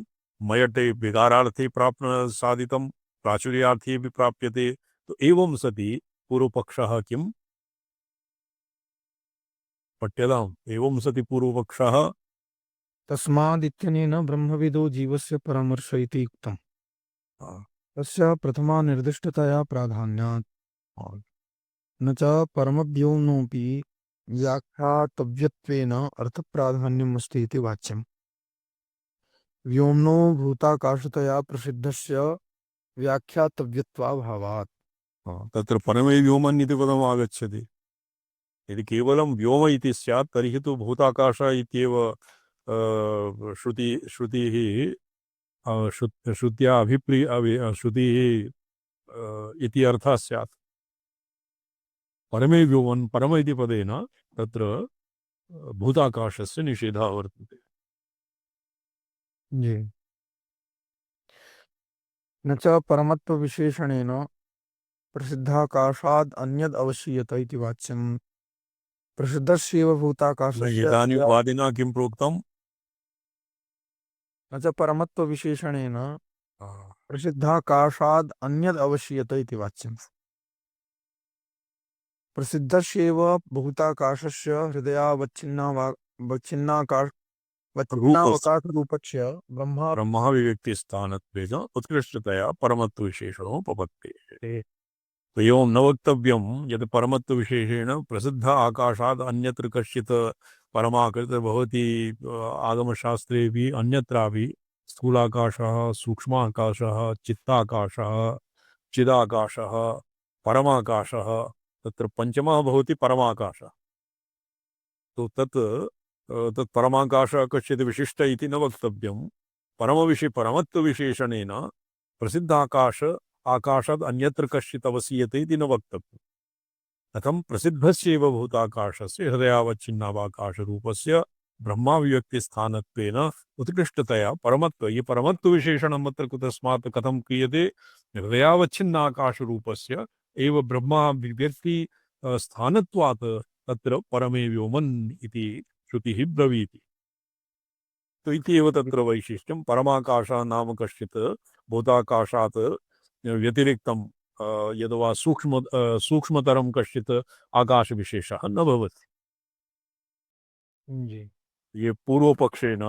मयटे विकारार्थे साधितं प्राचुर्यार्थे अपि प्राप्यते। तो एवं सति पूर्वपक्षः किं पठ्यताम् एवं सति पूर्वपक्षः तस्मादित्यनेन ब्रह्मविदो जीवस्य परामर्श इति उक्तम्। तस्य प्रथमा निर्दिष्टतया प्राधान्यात् न च परमव्योम्नोऽपि व्याख्यातव्यत्वेन अर्थप्राधान्यम् अस्ति इति वाच्यम्। व्योम्नो भूताकाशतया प्रसिद्धस्य व्याख्यातव्यत्वाभावात्। तत्र परमे व्योमन् इति पदम् आगच्छति। यदि केवलं व्योम इति स्यात् तर्हि तु भूताकाश इत्येव श्रुतिः श्रुत्या श्रुतिः इति अर्थः स्यात्। परमे व्योमन् परम इति पदेन तत्र भूताकाशस्य निषेधः वर्तते। जी। न च परमत्वविशेषणेन प्रसिद्धाकाशाद् अन्यद् अवशीयत इति वाच्यम्। प्रसिद्धस्यैव भूताकाशस्य इदानीं वादिना किं प्रोक्तम्? न च परमत्वविशेषणेन प्रसिद्धाकाशाद् अन्यद् अवशीयत इति वाच्यम्। प्रसिद्धस्यैव भूताकाशस्य हृदयावच्छिन्नावकाशरूपस्य ब्रह्मा विव्यक्तिस्थानत्वेन उत्कृष्टतया परमत्वविशेषणोपपत्तेः। तो एवं न वक्तव्यं यत् परमत्वविशेषेण प्रसिद्ध आकाशात् अन्यत्र कश्चित् परमाकृत भवति। आगमशास्त्रेऽपि अन्यत्रापि स्थूलाकाशः, सूक्ष्माकाशः, चित्ताकाशः, चिदाकाशः, परमाकाशः, तत्र पंचमः भवति परमाकाशः। तो तत् परमाकाशः कश्चित् विशिष्ट इति न वक्तव्यं। परमत्वविशेषणेन प्रसिद्ध आकाशात् अन्यत्र कश्चित् अवसीयते इति न वक्तव्यम्। कथं प्रसिद्धस्यैव भूताकाशस्य हृदयावच्छिन्नावाकाशरूपस्य ब्रह्माविव्यक्तिस्थानत्वेन उत्कृष्टतया परमत्व ये परमत्वविशेषणम् अत्र कुतस्मात् कथं क्रियते? हृदयावच्छिन्नाकाशरूपस्य एव ब्रह्माविव्यक्ति स्थानत्वात् तत्र परमे व्योमन् इति श्रुतिः ब्रवीति। तो इति एव तत्र वैशिष्ट्यं। परमाकाशः नाम कश्चित् भूताकाशात् व्यतिरिक्तं यद्वा सूक्ष्मतरं कश्चित् आकाशविशेषः न भवति। जी। ये पूर्वपक्षेन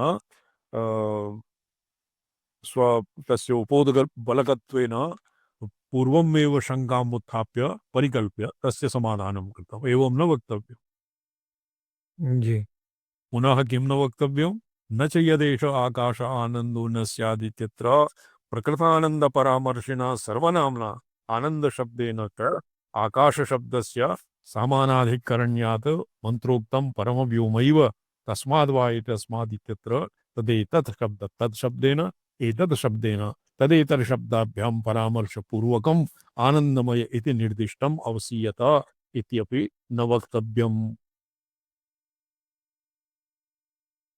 तस्य उपोदबलकत्वेन पूर्वमेव शङ्काम् उत्थाप्य परिकल्प्य तस्य समाधानं कृतम्। एवं न वक्तव्यम्। जी। पुनः किं न वक्तव्यं? न च यदेष आकाश आनन्दो न स्यादित्यत्र प्रकृतानन्दपरामर्शिणा सर्वनाम्ना आनन्दशब्देन च आकाशशब्दस्य समानाधिकरण्यात् मन्त्रोक्तं परमव्योमैव तस्माद्वा एतस्मादित्यत्र तत्शब्देन एतत् शब्देन तदेतर शब्दाभ्यां परामर्शपूर्वकम् आनन्दमय इति निर्दिष्टम् अवसीयत इत्यपि न वक्तव्यम्।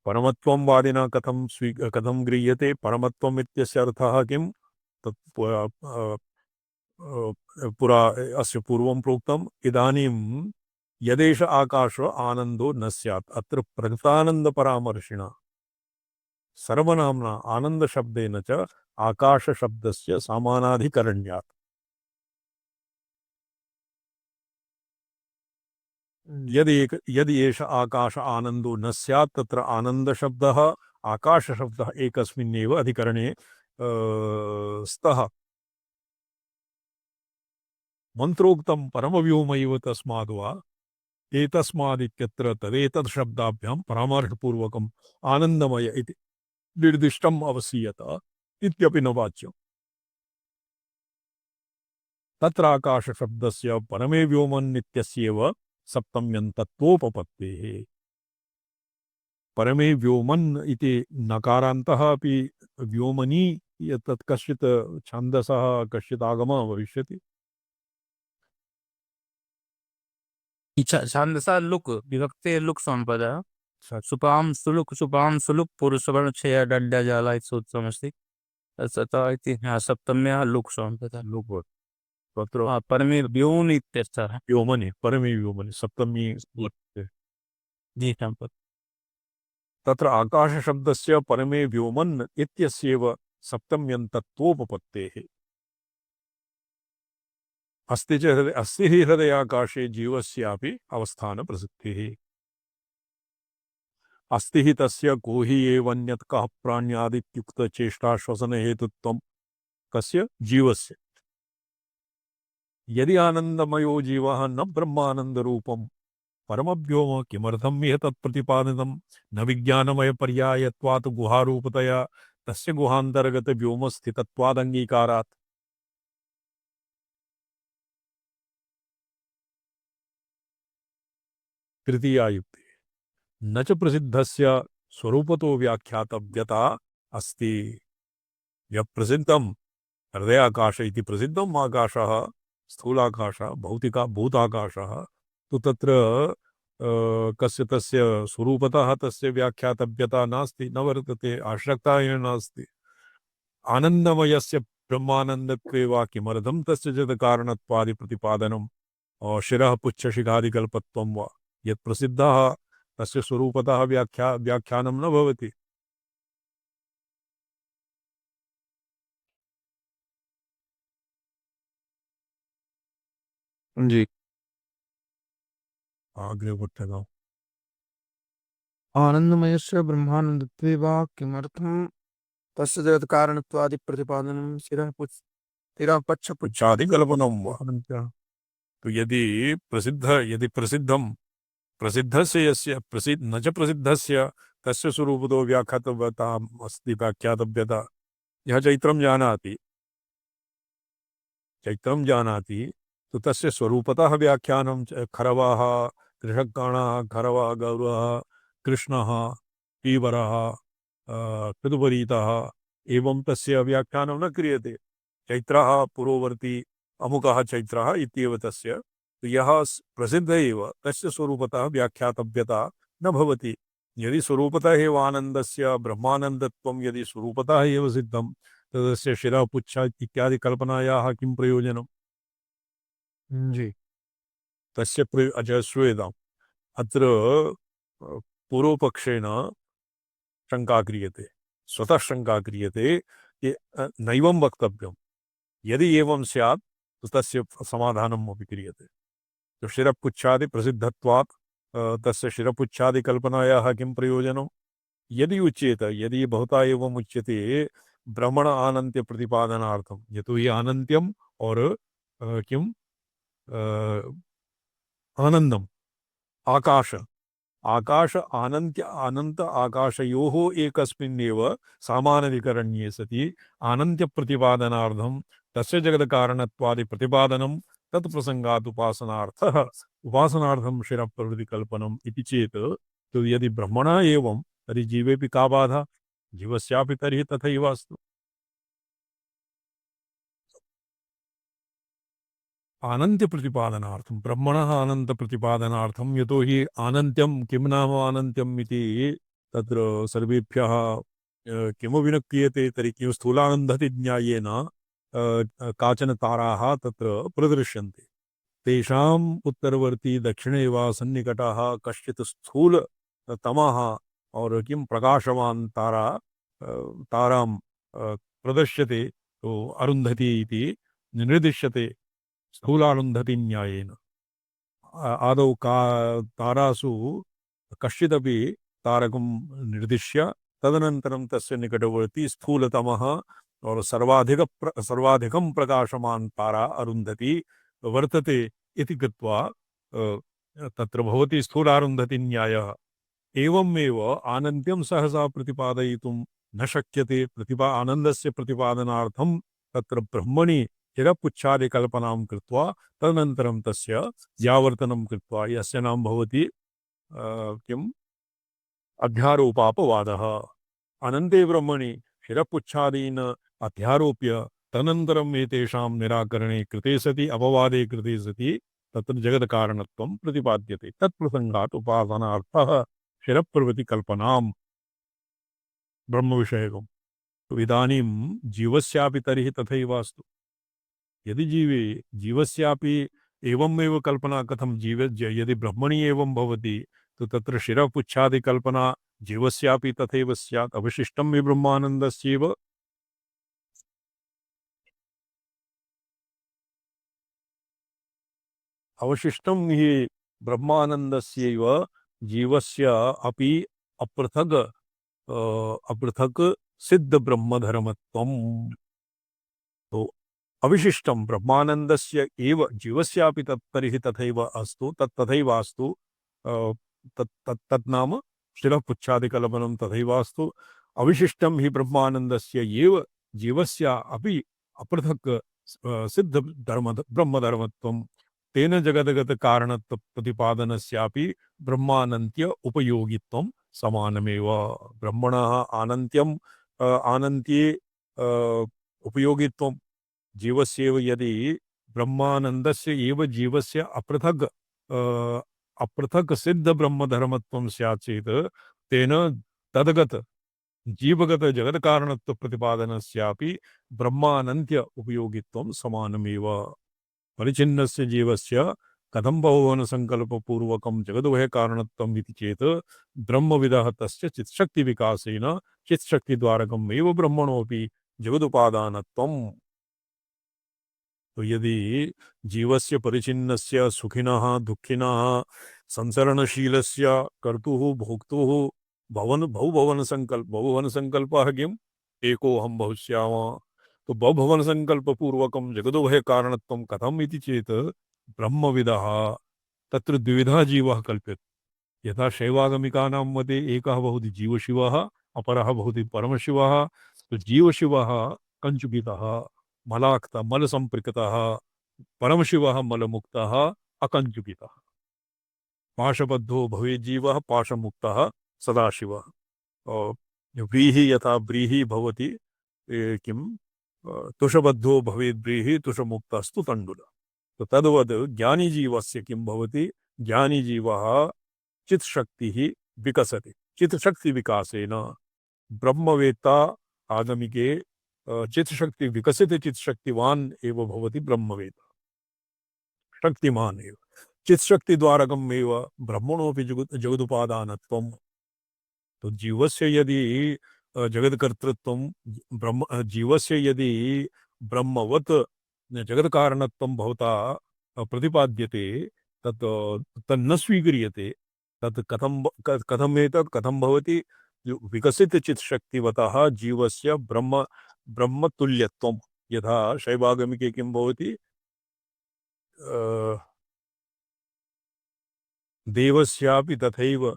परमत्वं वादिना कथं गृह्यते? परमत्वम् इत्यस्य अर्थः किं? तत् पुरा अस्य पूर्वं प्रोक्तम्। इदानीं यदेष आकाश आनन्दो न स्यात् अत्र प्रकृतानन्दपरामर्शिणा सर्वनाम्ना आनन्दशब्देन च आकाशशब्दस्य समानाधिकरण्यात्। यदि एष आकाश आनन्दो न स्यात् तत्र आनन्दशब्दः आकाशशब्दः एकस्मिन्नेव अधिकरणे स्तः। मन्त्रोक्तं परमव्योमैव तस्माद्वा एतस्मादित्यत्र तदेतत् शब्दाभ्यां परामर्शपूर्वकम् आनन्दमय इति निर्दिष्टम् अवसीयत इत्यपि न वाच्यम्। तत्र आकाशशब्दस्य परमे व्योमन् इत्यस्यैव सप्तम्यन्तत्वोपपत्तेः। परमे व्योमन् इति नकारान्तः अपि व्योमनी तत् कश्चित् छन्दसः कश्चित् आगमः भविष्यति। छन्दसा लुक् विभक्ते लुक् सम्पदा सुपां सुलुक् पुरुषवर्णक्षय दण्डजाला इति सूत्रमस्ति। तथा इति सप्तम्याः लुक् सम्पदा लुक् तत्र परमे व्योम इत्यर्थः। व्योमनि परमे व्योमनि सप्तमी जी सम्पत्। तत्र आकाशशब्दस्य परमे व्योमन् इत्यस्यैव सप्तम्यन्तत्वोपपत्तेः। अस्ति हि हृदयाकाशे जीवस्यापि अवस्थानप्रसक्तिः। अस्ति हि तस्य को हि एवन्यत् कः प्राण्यादित्युक्तचेष्टाश्वसनहेतुत्वं कस्य जीवस्य यदि आनन्दमयो जीवः न ब्रह्मानन्दरूपं परमव्योम किमर्थम् इह तत्प्रतिपादितं न विज्ञानमयपर्यायत्वात् गुहारूपतया तस्य गुहान्तर्गतव्योमस्थितत्वादङ्गीकारात्। तृतीया युक्ति न च प्रसिद्धस्य स्वरूपतो व्याख्यातव्यता अस्ति। यः प्रसिद्धं हृदयाकाश इति प्रसिद्धम् आकाशः स्थूलाकाशः भौतिका भूताकाशः तु तत्र कस्य तस्य स्वरूपतः तस्य व्याख्यातव्यता नास्ति न वर्तते आवश्यकता एव नास्ति। आनन्दमयस्य ब्रह्मानन्दत्वे वा किमर्थं तस्य जगत्कारणत्वादिप्रतिपादनं शिरः पुच्छशिखादिकल्पत्वं वा यत् प्रसिद्धः तस्य स्वरूपतः व्याख्यानं न भवति। जी। अग्रे पठ्यताम्। आनन्दमयस्य ब्रह्मानन्दत्वे वा किमर्थं तस्य जगत्कारणत्वादिप्रतिपादनं शिरः पच्छपुच्छ पुच्छादिकल्पनं वा तो यदि प्रसिद्धं प्रसिद्धस्य यस्य प्रसिद्ध न च प्रसिद्धस्य तस्य स्वरूपतो व्याख्यातव्यताम् अस्ति व्याख्यातव्यता। यः चैत्रं जानाति तो तस्य स्वरूपतः व्याख्यानं खरवाः कृषकाणाः खरवः गौरवः कृष्णः पीवरः कृतुपरीतः एवं तस्य व्याख्यानं न क्रियते। चैत्रः पुरोवर्ती अमुकः चैत्रः इत्येव तस्य तो यः प्रसिद्ध एव तस्य स्वरूपतः व्याख्यातव्यता न भवति। यदि स्वरूपतः एव आनन्दस्य ब्रह्मानन्दत्वं यदि स्वरूपतः एव सिद्धं तदस्य शिरः पुच्छ इत्यादि कल्पनायाः किं प्रयोजनम्? जी। तस्य श्रूयताम्। अत्र पूर्वपक्षेण शङ्का क्रियते स्वतः शङ्का क्रियते कि नैवं वक्तव्यं यदि एवं स्यात् तो तस्य समाधानम् अपि क्रियते। तो शिरपुच्छादि प्रसिद्धत्वात् तस्य शिरपुच्छादिकल्पनायाः किं प्रयोजनं? यदि उच्येत यदि भवता एवम् उच्यते भ्रमण आनन्त्य प्रतिपादनार्थं यतोहि आनन्त्यम् और किम् आनन्दम् आकाश आकाश अनन्त्य अनंत आकाशयोः एकस्मिन्नेव सामानाधिकरण्ये सति अनन्त्य प्रतिपादनार्थं तस्य जगत्कारणत्वादि प्रतिपादनं तत्प्रसंगात् उपासनार्थः उपासनार्थं शिरप्रवृत्तिकल्पनम् इति चेत् तो यदि ब्रह्मणा एवं तर्हि जीवेपि का बाधा जीवस्यापि तर्हि तथैव अस्तु। आनन्त्य प्रतिपादनार्थं ब्रह्मणः आनन्द प्रतिपादनार्थं यतोहि आनन्त्यं किं नाम आनन्त्यम् इति तत्र सर्वेभ्यः किमपि न क्रियते तर्हि किं स्थूलानन्दति ज्ञायेन काचन ताराः तत्र प्रदृश्यन्ते तेषाम् उत्तरवर्ती दक्षिणे वा सन्निकटः कश्चित् स्थूल तमः और किं प्रकाशवान् तारां प्रदर्श्यते तो अरुन्धति इति निर्दिश्यते स्थूलारुन्धति न्यायेन। आदौ का तारासु कश्चिदपि तारकं निर्दिश्य तदनन्तरं तस्य निकटवर्ती स्थूलतमः और सर्वाधिकं प्रकाशमान् तारा अरुन्धति वर्तते इति कृत्वा तत्र भवति स्थूलारुन्धति न्यायः। एवमेव आनन्त्यं सहसा प्रतिपादयितुं न शक्यते। आनन्दस्य प्रतिपादनार्थं तत्र ब्रह्मणि चिरपुच्छादिकल्पनां कृत्वा तदनन्तरं तस्य व्यावर्तनं कृत्वा यस्य नाम भवति किम् अध्यारोपापवादः। अनन्ते ब्रह्मणि शिरपुच्छादीन् अध्यारोप्य तदनन्तरम् एतेषां निराकरणे कृते सति अपवादे कृते सति तत्र जगत्कारणत्वं प्रतिपाद्यते। तत्प्रसङ्गात् उपासनार्थः शिरप्रवृत्तिकल्पनां ब्रह्मविषयकम्। तो इदानीं जीवस्यापि तर्हि तथैव अस्तु। यदि जीवस्यापि एवमेव कल्पना कथं यदि ब्रह्मणि एवं भवति तो तत्र शिरपुच्छादि कल्पना जीवस्यापि तथैव स्यात्। अवशिष्टं हि ब्रह्मानन्दस्यैव। अवशिष्टं हि ब्रह्मानन्दस्यैव जीवस्य अपि अपृथक अपृथक सिद्ध ब्रह्मधर्मत्वम्। तो अविशिष्टं ब्रह्मानन्दस्य एव जीवस्यापि तत्तर्हि तथैव अस्तु तथैवास्तु तत् नाम शिरःपुच्छादिकलमनं तथैवास्तु अविशिष्टं हि ब्रह्मानन्दस्य एव जीवस्य अपि अपृथक् सिद्ध ब्रह्मधर्मत्वं तेन जगदगत कारणत्व प्रतिपादनस्यापि ब्रह्मानन्त्य उपयोगित्वं समानमेव। ब्रह्मणः आनन्त्ये उपयोगित्वं जीवस्येव यदि ब्रह्मानन्दस्य एव जीवस्य अपृथक सिद्ध ब्रह्मधर्मत्वं स्यात् चेत् तेन तदगत जीवगत जगत कारणत्व प्रतिपादनस्यापि ब्रह्मानन्त्य उपयोगित्वं समानमेव। परिचिन्नस्य जीवस्य कथं बहुवचन संकल्पपूर्वकं जगदुभय कारणत्वम् इति चेत् ब्रह्मविदः तस्य चित्शक्ति विकासेन चित्शक्ति द्वारकम् एव ब्रह्मणोऽपि जगदुपादानत्वम्। तो यदि जीवस्य परिचिन्नस्य सुखिनः दुःखिनः संसरणशीलस्य कर्तुः भोक्तुः बहुभवन संकल्पः किम् एकोऽहं बहुश्याम। तो बहुभवन संकल्पपूर्वकं जगदुभय कारणत्वं कथम् इति चेत् ब्रह्मविदः तत्र द्विविधः जीवः कल्प्यते। यथा शैवागमिकानां मते एकः भवति जीवशिवः अपरः भवति परमशिवः। तो जीवशिवः कञ्चुकितः मलाक्तः मलसम्पृक्तः परमशिवः मलमुक्तः अकञ्चुकितः। पाशबद्धो भवेत् जीवः पाशमुक्तः सदाशिवः। व्रीहि यथा व्रीहि भवति किं तुषबद्धो भवेत् व्रीहि तुषमुक्तस्तु तण्डुलः। तो तद्वद् ज्ञानीजीवस्य किं भवति ज्ञानीजीवः चित्शक्तिः विकसति। चित्शक्तिविकासेन ब्रह्मवेत्ता आगमिके चित्शक्ति विकसित चित्शक्तिवान् एव भवति ब्रह्मवेत्ता शक्तिमान् एव। चित्शक्ति द्वारकम् एव ब्रह्मणोऽपि जगदुपादानत्वम्। तो जीवस्य यदि जगत्कर्तृत्वं जीवस्य यदि ब्रह्मवत् जगत्कारणत्वं भवता प्रतिपाद्यते तत् तन्न स्वीक्रियते। तत् कथं भवति विकसित चित्शक्तिवतः जीवस्य ब्रह्मतुल्यत्वं। यथा शैवागमिके किं भवति देवस्यापि तथैव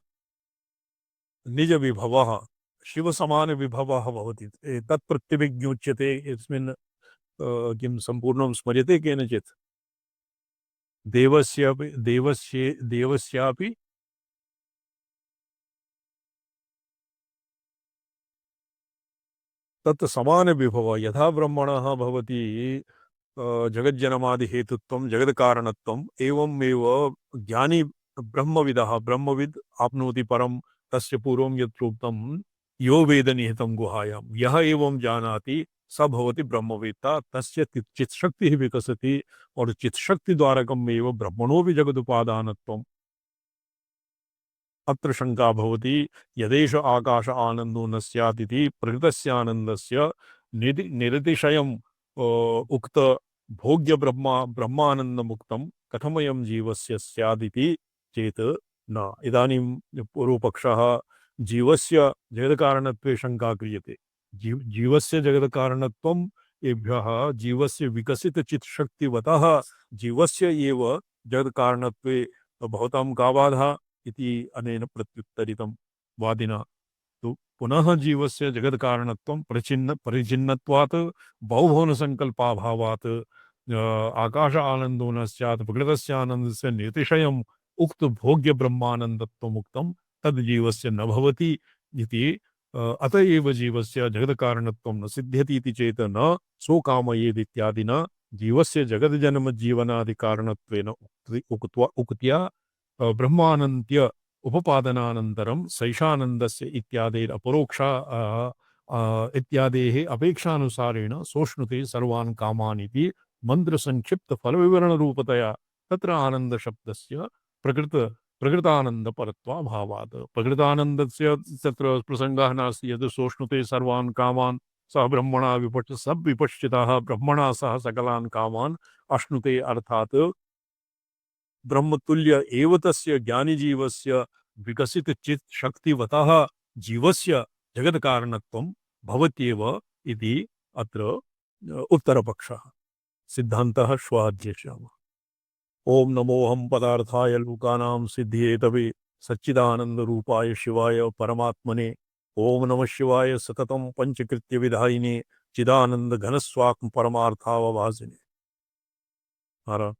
निजविभवः शिवसमानविभवः भवति तत्प्रत्यभिज्ञोच्यते। यस्मिन् किं सम्पूर्णं स्मर्यते केनचित् देवस्यापि तत् समानविभवः। यथा ब्रह्मणः भवति जगज्जन्मादिहेतुत्वं जगत्कारणत्वम् एवमेव ज्ञानी ब्रह्मविद् आप्नोति परं तस्य पूर्वं यत् प्रोक्तं यो वेद निहितं गुहायां यः एवं जानाति स भवति ब्रह्मवेत्ता। तस्य चित्शक्तिः विकसति और चित्शक्ति द्वारकम् एव ब्रह्मणोऽपि जगदुपादानत्वम्। अत्र शंका भवति यदेष आकाश आनंदो न स्यात् इति प्रकृतस्य आनन्दस्य निरतिशयम् उक्त भोग्य ब्रह्मानंद मुक्तं कथमयं जीवस्य स्यादिति चेत् न। इदानीं पूर्वपक्षः जीवस्य जगत्कारणत्वे शंका क्रियते। जीवस्य जगत्कारणत्वं एभ्यः जीवस्य विकसित चित्शक्तिवतः जीवस्य एव जगत्कारणत्वे भवतां का बाधा इति अनेन प्रत्युत्तरितं वादिना। तो पुनः जीवस्य जगत्कारणत्वं परिचिन्नत्वात् बहुभुवनसङ्कल्पाभावात् आकाश आनन्दो न स्यात् प्रकृतस्य आनन्दस्य निरतिशयम् उक्त भोग्य ब्रह्मानन्दत्वमुक्तं तद् जीवस्य न भवति इति। अत एव जीवस्य जगत्कारणत्वं न सिद्ध्यति इति चेत् न सो कामयेत् इत्यादिना जीवस्य जगज्जन्म जीवनादिकारणत्वेन उक्त्या ब्रह्मानन्त्य उपपादनानन्तरं सैषानन्दस्य इत्यादेः अपरोक्षा इत्यादेः अपेक्षानुसारेण सोष्णुते सर्वान् कामान् इति मन्त्रसंक्षिप्त फलविवरणरूपतया तत्र आनन्दशब्दस्य प्रकृतानन्दपरत्वाभावात्। प्रकृतानन्दस्य तत्र प्रसङ्गः नास्ति। यद् सोष्णुते सर्वान् कामान् सः ब्रह्मणा विपश्चितः ब्रह्मणा सह सकलान् कामान् अश्नुते अर्थात् ब्रह्मतुल्य एव तस्य ज्ञानीजीवस्य विकसित चित् शक्तिवतः जीवस्य जगत्कारणत्वं भवत्येव इति अत्र उत्तरपक्षः। सिद्धान्तः श्वः अध्येष्यामः। ओम नमोऽहं पदार्थाय लोकानां सिद्धिहेतवे सच्चिदानन्दरूपाय शिवाय परमात्मने ओम नमः शिवाय सततं पंचकृत्य विधायिने चिदानंद घनस्वात्म परमार्थावभासिने। हर